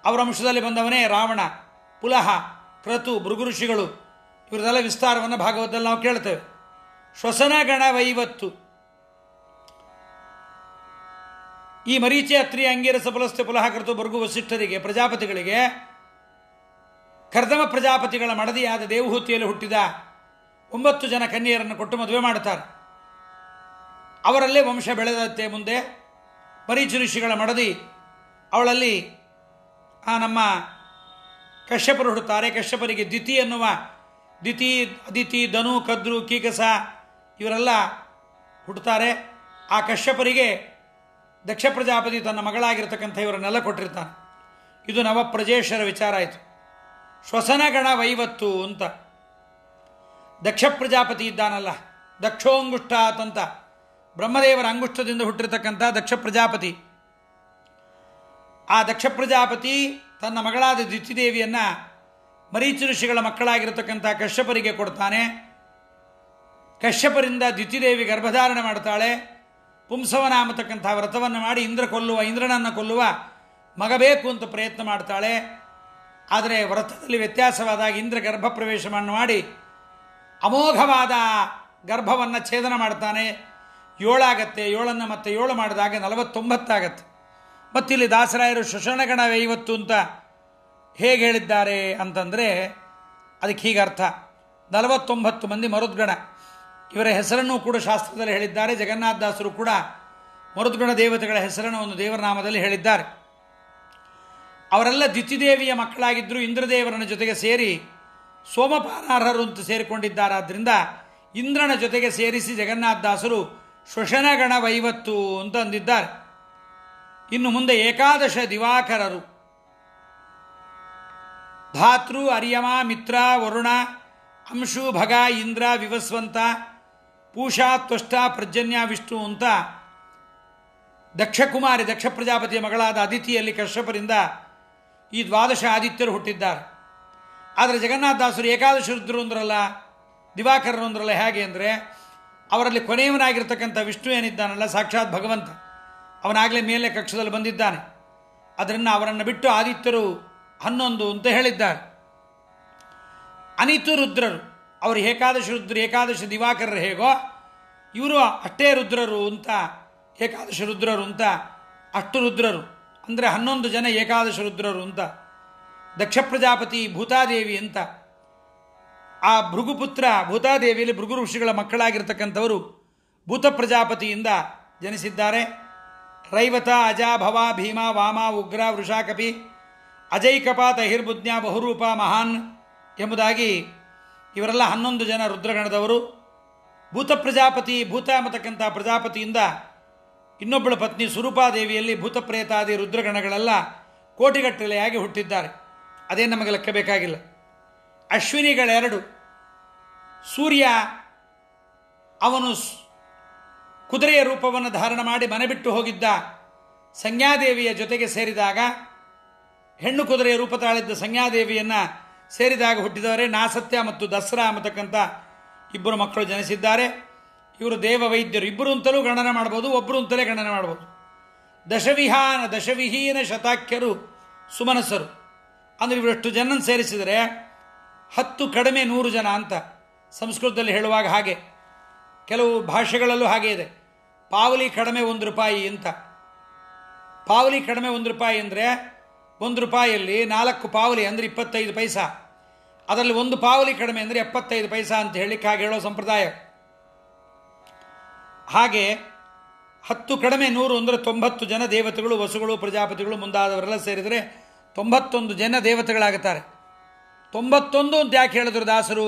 ಅವರ ಅಂಶದಲ್ಲಿ ಬಂದವನೇ ರಾವಣ, ಪುಲಹ, ಕ್ರತು, ಭೃಗು ಋಷಿಗಳು. ಇವರದೆಲ್ಲ ವಿಸ್ತಾರವನ್ನು ಭಾಗವತದಲ್ಲಿ ನಾವು ಕೇಳ್ತೇವೆ. ಶ್ವಸನಗಣವೈವತ್ತು ಈ ಮರೀಚಿ, ಅತ್ರಿ, ಅಂಗೀರಸ, ಪುಲಸ್ತ್ಯ, ಪುಲಹ, ಕೃತು, ಭೃಗು, ವಸಿಷ್ಠರಿಗೆ ಪ್ರಜಾಪತಿಗಳಿಗೆ ಕರ್ದಮ ಪ್ರಜಾಪತಿಗಳ ಮಡದಿಯಾದ ದೇವಹೂತಿಯಲ್ಲಿ ಹುಟ್ಟಿದ 9 ಜನ ಕನ್ಯೆಯರನ್ನು ಕೊಟ್ಟು ಮದುವೆ ಮಾಡುತ್ತಾರೆ. ಅವರಲ್ಲೇ ವಂಶ ಬೆಳೆದತ್ತೆ. ಮುಂದೆ ಮರೀಚಿ ಋಷಿಗಳ ಮಡದಿ, ಅವಳಲ್ಲಿ ನಮ್ಮ ಕಶ್ಯಪರು ಹುಡುತ್ತಾರೆ. ಕಶ್ಯಪರಿಗೆ ದಿತಿ ಎನ್ನುವ ದಿತಿ, ಅದಿತಿ, ಧನು, ಕದ್ರು, ಕೀಕಸ ಇವರೆಲ್ಲ ಹುಟ್ಟುತ್ತಾರೆ. ಆ ಕಶ್ಯಪರಿಗೆ ದಕ್ಷ ಪ್ರಜಾಪತಿ ತನ್ನ ಮಗಳಾಗಿರ್ತಕ್ಕಂಥ ಇವರನ್ನೆಲ್ಲ ಕೊಟ್ಟಿರ್ತಾನೆ. ಇದು ನವಪ್ರಜೇಶರ ವಿಚಾರ ಆಯಿತು. ಶ್ವಸನಗಣ ವೈವತ್ತು ಅಂತ ದಕ್ಷ ಪ್ರಜಾಪತಿ ಇದ್ದಾನಲ್ಲ, ದಕ್ಷೋಂಗುಷ್ಟಾತ್ ಅಂತ ಬ್ರಹ್ಮದೇವರ ಅಂಗುಷ್ಟದಿಂದ ಹುಟ್ಟಿರ್ತಕ್ಕಂಥ ದಕ್ಷ ಪ್ರಜಾಪತಿ. ಆ ದಕ್ಷ ಪ್ರಜಾಪತಿ ತನ್ನ ಮಗಳಾದ ದಿತಿದೇವಿಯನ್ನು ಮರೀಚಿ ಋಷಿಗಳ ಮಕ್ಕಳಾಗಿರತಕ್ಕಂಥ ಕಶ್ಯಪರಿಗೆ ಕೊಡ್ತಾನೆ. ಕಶ್ಯಪರಿಂದ ದಿತಿದೇವಿ ಗರ್ಭಧಾರಣೆ ಮಾಡ್ತಾಳೆ. ಪುಂಸವನ ಅನ್ನತಕ್ಕಂಥ ವ್ರತವನ್ನು ಮಾಡಿ ಇಂದ್ರನನ್ನು ಕೊಲ್ಲುವ ಮಗ ಬೇಕು ಅಂತ ಪ್ರಯತ್ನ ಮಾಡ್ತಾಳೆ. ಆದರೆ ವ್ರತದಲ್ಲಿ ವ್ಯತ್ಯಾಸವಾದಾಗ ಇಂದ್ರ ಗರ್ಭ ಪ್ರವೇಶವನ್ನು ಮಾಡಿ ಅಮೋಘವಾದ ಗರ್ಭವನ್ನು ಛೇದನ ಮಾಡ್ತಾನೆ. 7 ಆಗತ್ತೆ. 7 ಮತ್ತೆ 7 ಮಾಡಿದಾಗ 49 ಆಗತ್ತೆ. ಮತ್ತಿಲ್ಲಿ ದಾಸರಾಯರು ಶ್ವಸನಗಣ 50 ಅಂತ ಹೇಗೆ ಹೇಳಿದ್ದಾರೆ ಅಂತಂದರೆ ಅದಕ್ಕೆ ಹೀಗೆ ಅರ್ಥ. 49 ಮಂದಿ ಮರುದ್ಗಣ, ಇವರ ಹೆಸರನ್ನು ಕೂಡ ಶಾಸ್ತ್ರದಲ್ಲಿ ಹೇಳಿದ್ದಾರೆ. ಜಗನ್ನಾಥದಾಸರು ಕೂಡ ಮರುದ್ಗಣ ದೇವತೆಗಳ ಹೆಸರನ್ನು ಒಂದು ದೇವರ ನಾಮದಲ್ಲಿ ಹೇಳಿದ್ದಾರೆ. ಅವರೆಲ್ಲ ದಿತಿದೇವಿಯ ಮಕ್ಕಳಾಗಿದ್ದರು. ಇಂದ್ರದೇವರನ ಜೊತೆಗೆ ಸೇರಿ ಸೋಮಪಾನಾರ್ಹರು ಅಂತ ಸೇರಿಕೊಂಡಿದ್ದಾರೆ. ಆದ್ದರಿಂದ ಇಂದ್ರನ ಜೊತೆಗೆ ಸೇರಿಸಿ ಜಗನ್ನಾಥದಾಸರು ಶ್ವಸನಗಣ 50 ಅಂತ ಅಂದಿದ್ದಾರೆ. ಇನ್ನು ಮುಂದೆ 11 ದಿವಾಕರರು, ಧಾತೃ, ಅರ್ಯಮ, ಮಿತ್ರ, ವರುಣ, ಅಂಶು, ಭಗ, ಇಂದ್ರ, ವಿವಸ್ವಂತ, ಪೂಷಾ, ತ್ವಷ್ಟ, ಪರ್ಜನ್ಯ, ವಿಷ್ಣು ಅಂತ ದಕ್ಷಕುಮಾರಿ ದಕ್ಷ ಪ್ರಜಾಪತಿಯ ಮಗಳಾದ ಅದಿತಿಯಲ್ಲಿ ಕಶ್ಯಪರಿಂದ ಈ 12 ಆದಿತ್ಯರು ಹುಟ್ಟಿದ್ದಾರೆ. ಆದರೆ ಜಗನ್ನಾಥದಾಸರು 11 ರುದ್ರರು ಅಂದ್ರಲ್ಲ, ದಿವಾಕರರು ಅಂದ್ರಲ್ಲ. ಹೇಗೆ ಅಂದರೆ ಅವರಲ್ಲಿ ಕೊನೆಯವನಾಗಿರ್ತಕ್ಕಂಥ ವಿಷ್ಣು ಏನಿದ್ದಾನಲ್ಲ, ಸಾಕ್ಷಾತ್ ಭಗವಂತ, ಅವನಾಗಲೇ ಮೇಲೆ ಕಕ್ಷದಲ್ಲಿ ಬಂದಿದ್ದಾನೆ. ಅದರಿಂದ ಅವರನ್ನು ಬಿಟ್ಟು ಆದಿತ್ಯರು 11 ಅಂತ ಹೇಳಿದ್ದಾರೆ. ಅನಿತು ರುದ್ರರು, ಅವರು 11 ರುದ್ರರು, 11 ದಿವಾಕರರು ಹೇಗೋ ಇವರು ಅಷ್ಟೇ ರುದ್ರರು ಅಂತ, 11 ರುದ್ರರು ಅಂತ, ಅಷ್ಟು ರುದ್ರರು ಅಂದರೆ 11 ಜನ 11 ರುದ್ರರು ಅಂತ. ದಕ್ಷ ಪ್ರಜಾಪತಿ ಭೂತಾದೇವಿ ಅಂತ, ಆ ಭೃಗುಪುತ್ರ ಭೂತಾದೇವಿಯಲ್ಲಿ ಭೃಗು ಋಷಿಗಳ ಮಕ್ಕಳಾಗಿರ್ತಕ್ಕಂಥವರು ಭೂತ ಪ್ರಜಾಪತಿಯಿಂದ ಜನಿಸಿದ್ದಾರೆ. ರೈವತ, ಅಜ, ಭವ, ಭೀಮ, ವಾಮ, ಉಗ್ರ, ವೃಷಾಕಪಿ, ಅಜೈಕಪಾತ, ಹಿರ್ಬುಜ್ಞ, ಬಹುರೂಪ, ಮಹಾನ್ ಎಂಬುದಾಗಿ ಇವರೆಲ್ಲ 11 ಜನ ರುದ್ರಗಣದವರು. ಭೂತ ಪ್ರಜಾಪತಿ, ಭೂತ ಎಂಬತಕ್ಕಂಥ ಪ್ರಜಾಪತಿಯಿಂದ ಇನ್ನೊಬ್ಬಳ ಪತ್ನಿ ಸ್ವರೂಪಾದೇವಿಯಲ್ಲಿ ಭೂತ ಪ್ರೇತಾದಿ ರುದ್ರಗಣಗಳೆಲ್ಲ ಕೋಟಿಗಟ್ಟಲೆಯಾಗಿ ಹುಟ್ಟಿದ್ದಾರೆ. ಅದೇ ನಮಗೆ ಲೆಕ್ಕ ಬೇಕಾಗಿಲ್ಲ. ಅಶ್ವಿನಿಗಳೆರಡು, ಸೂರ್ಯ ಅವನು ಕುದುರೆಯ ರೂಪವನ್ನು ಧಾರಣ ಮಾಡಿ ಮನೆ ಬಿಟ್ಟು ಹೋಗಿದ್ದ ಸಂಜ್ಞಾದೇವಿಯ ಜೊತೆಗೆ ಸೇರಿದಾಗ, ಹೆಣ್ಣು ಕುದುರೆಯ ರೂಪ ತಾಳಿದ್ದ ಸಂಜ್ಞಾದೇವಿಯನ್ನು ಸೇರಿದಾಗ ಹುಟ್ಟಿದವರೇ ನಾಸತ್ಯ ಮತ್ತು ದಸರಾ ಅನ್ನತಕ್ಕಂಥ 2 ಮಕ್ಕಳು ಜನಿಸಿದ್ದಾರೆ. ಇವರು ದೇವ ವೈದ್ಯರು. 2 ಅಂತಲೂ ಗಣನೆ ಮಾಡ್ಬೋದು, 1 ಅಂತಲೇ ಗಣನೆ ಮಾಡ್ಬೋದು. ದಶವಿಹೀನ ಶತಾಖ್ಯರು ಸುಮನಸರು ಅಂದರೆ ಇವರಷ್ಟು ಜನನ ಸೇರಿಸಿದರೆ 10 ಕಡಿಮೆ 100 ಜನ ಅಂತ ಸಂಸ್ಕೃತದಲ್ಲಿ ಹೇಳುವಾಗ ಹಾಗೆ, ಕೆಲವು ಭಾಷೆಗಳಲ್ಲೂ ಹಾಗೆ ಇದೆ. ಪಾವಲಿ ಕಡಿಮೆ ₹1 ಅಂತ. ಪಾವಲಿ ಕಡಿಮೆ ₹1 ಅಂದರೆ ₹1 4 ಪಾವಲಿ ಅಂದರೆ 25 ಪೈಸಾ. ಅದರಲ್ಲಿ 1 ಪಾವಲಿ ಕಡಿಮೆ ಅಂದರೆ 75 ಪೈಸಾ ಅಂತ ಹೇಳಲಿಕ್ಕೆ ಹಾಗೆ ಹೇಳೋ ಸಂಪ್ರದಾಯ. ಹಾಗೆ 10 ಕಡಿಮೆ 100 ಅಂದರೆ 90 ಜನ ದೇವತೆಗಳು, ವಸುಗಳು, ಪ್ರಜಾಪತಿಗಳು ಮುಂದಾದವರೆಲ್ಲ ಸೇರಿದರೆ 91 ಜನ ದೇವತೆಗಳಾಗುತ್ತಾರೆ. 91 ಅಂತ ಯಾಕೆ ಹೇಳಿದ್ರು ದಾಸರು?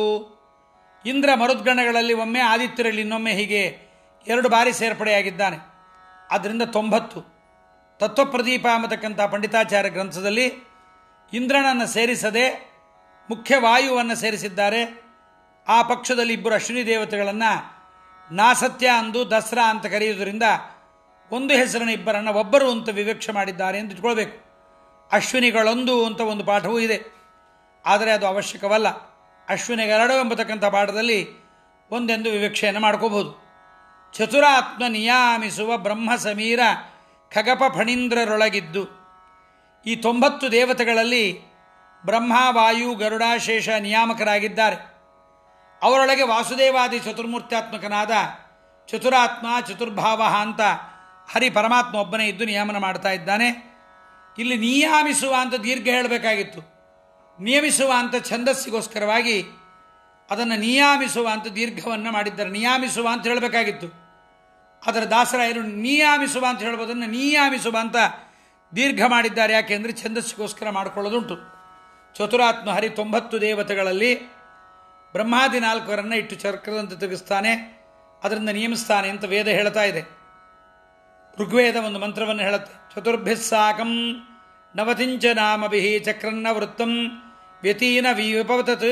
ಇಂದ್ರ ಮರುದ್ಗಣಗಳಲ್ಲಿ ಒಮ್ಮೆ, ಆದಿತ್ಯರಲ್ಲಿ ಇನ್ನೊಮ್ಮೆ, ಹೀಗೆ 2 ಬಾರಿ ಸೇರ್ಪಡೆಯಾಗಿದ್ದಾನೆ. ಆದ್ದರಿಂದ 90. ತತ್ವಪ್ರದೀಪ ಎಂಬತಕ್ಕಂಥ ಪಂಡಿತಾಚಾರ್ಯ ಗ್ರಂಥದಲ್ಲಿ ಇಂದ್ರನನ್ನು ಸೇರಿಸದೆ ಮುಖ್ಯ ವಾಯುವನ್ನು ಸೇರಿಸಿದ್ದಾರೆ. ಆ ಪಕ್ಷದಲ್ಲಿ 2 ಅಶ್ವಿನಿ ದೇವತೆಗಳನ್ನು ನಾಸತ್ಯ ಅಂದು ದಸರಾ ಅಂತ ಕರೆಯುವುದರಿಂದ ಒಂದು ಹೆಸರಿನ 2 ಒಬ್ಬರು ಅಂತ ವಿವಕ್ಷೆ ಮಾಡಿದ್ದಾರೆ ಅಂತ ಇಟ್ಕೊಳ್ಬೇಕು. ಅಶ್ವಿನಿಗಳೊಂದು ಅಂತ ಒಂದು ಪಾಠವೂ ಇದೆ, ಆದರೆ ಅದು ಅವಶ್ಯಕವಲ್ಲ. ಅಶ್ವಿನಿಗಳೆರಡು ಎಂಬತಕ್ಕಂಥ ಪಾಠದಲ್ಲಿ ಒಂದೆಂದು ವಿವಕ್ಷೆಯನ್ನು ಮಾಡ್ಕೋಬಹುದು. ಚತುರಾತ್ಮ ನಿಯಾಮಿಸುವ ಬ್ರಹ್ಮ ಸಮೀರ ಖಗಪ ಫಣೀಂದ್ರರೊಳಗಿದ್ದು. ಈ 90 ದೇವತೆಗಳಲ್ಲಿ ಬ್ರಹ್ಮ, ವಾಯು, ಗರುಡ, ಶೇಷ ನಿಯಾಮಕರಾಗಿದ್ದಾರೆ. ಅವರೊಳಗೆ ವಾಸುದೇವಾದಿ ಚತುರ್ಮೂರ್ತ್ಯಾತ್ಮಕನಾದ ಚತುರಾತ್ಮ, ಚತುರ್ಭಾವ ಅಂತ ಹರಿ ಪರಮಾತ್ಮ ಒಬ್ಬನೇ ಇದ್ದು ನಿಯಮನ ಮಾಡ್ತಾ ಇದ್ದಾನೆ. ಇಲ್ಲಿ ನಿಯಾಮಿಸುವ ಅಂತ ದೀರ್ಘ ಹೇಳಬೇಕಾಗಿತ್ತು. ನಿಯಮಿಸುವ ಅಂತ ಛಂದಸ್ಸಿಗೋಸ್ಕರವಾಗಿ ಅದನ್ನು ನಿಯಾಮಿಸುವ ಅಂತ ದೀರ್ಘವನ್ನು ಮಾಡಿದ್ದಾರೆ. ನಿಯಾಮಿಸುವ ಅಂತ ಹೇಳಬೇಕಾಗಿತ್ತು. ಅದರ ದಾಸರಾಯರು ನಿಯಾಮಿಸುವ ಅಂತ ಹೇಳ್ಬೋದನ್ನು ನಿಯಾಮಿಸುವ ಅಂತ ದೀರ್ಘ ಮಾಡಿದ್ದಾರೆ. ಯಾಕೆಂದರೆ ಛಂದಸ್ಸಿಗೋಸ್ಕರ ಮಾಡಿಕೊಳ್ಳೋದುಂಟು. ಚತುರಾತ್ಮ ಹರಿ 90 ದೇವತೆಗಳಲ್ಲಿ ಬ್ರಹ್ಮಾದಿ 4 ಇಟ್ಟು ಚಕ್ರದಂತೆ ತಿರುಗಿಸ್ತಾನೆ, ಅದರಿಂದ ನಿಯಮಿಸ್ತಾನೆ ಅಂತ ವೇದ ಹೇಳ್ತಾ ಇದೆ. ಋಗ್ವೇದ ಒಂದು ಮಂತ್ರವನ್ನು ಹೇಳುತ್ತೆ. ಚತುರ್ಭಿಸ್ಸಾಕಂ ನವತಿಂಚ ನಾಮಭಿ ಚಕ್ರನ್ನ ವೃತ್ತಂ ವ್ಯತೀನ ವಿಪವತತ್.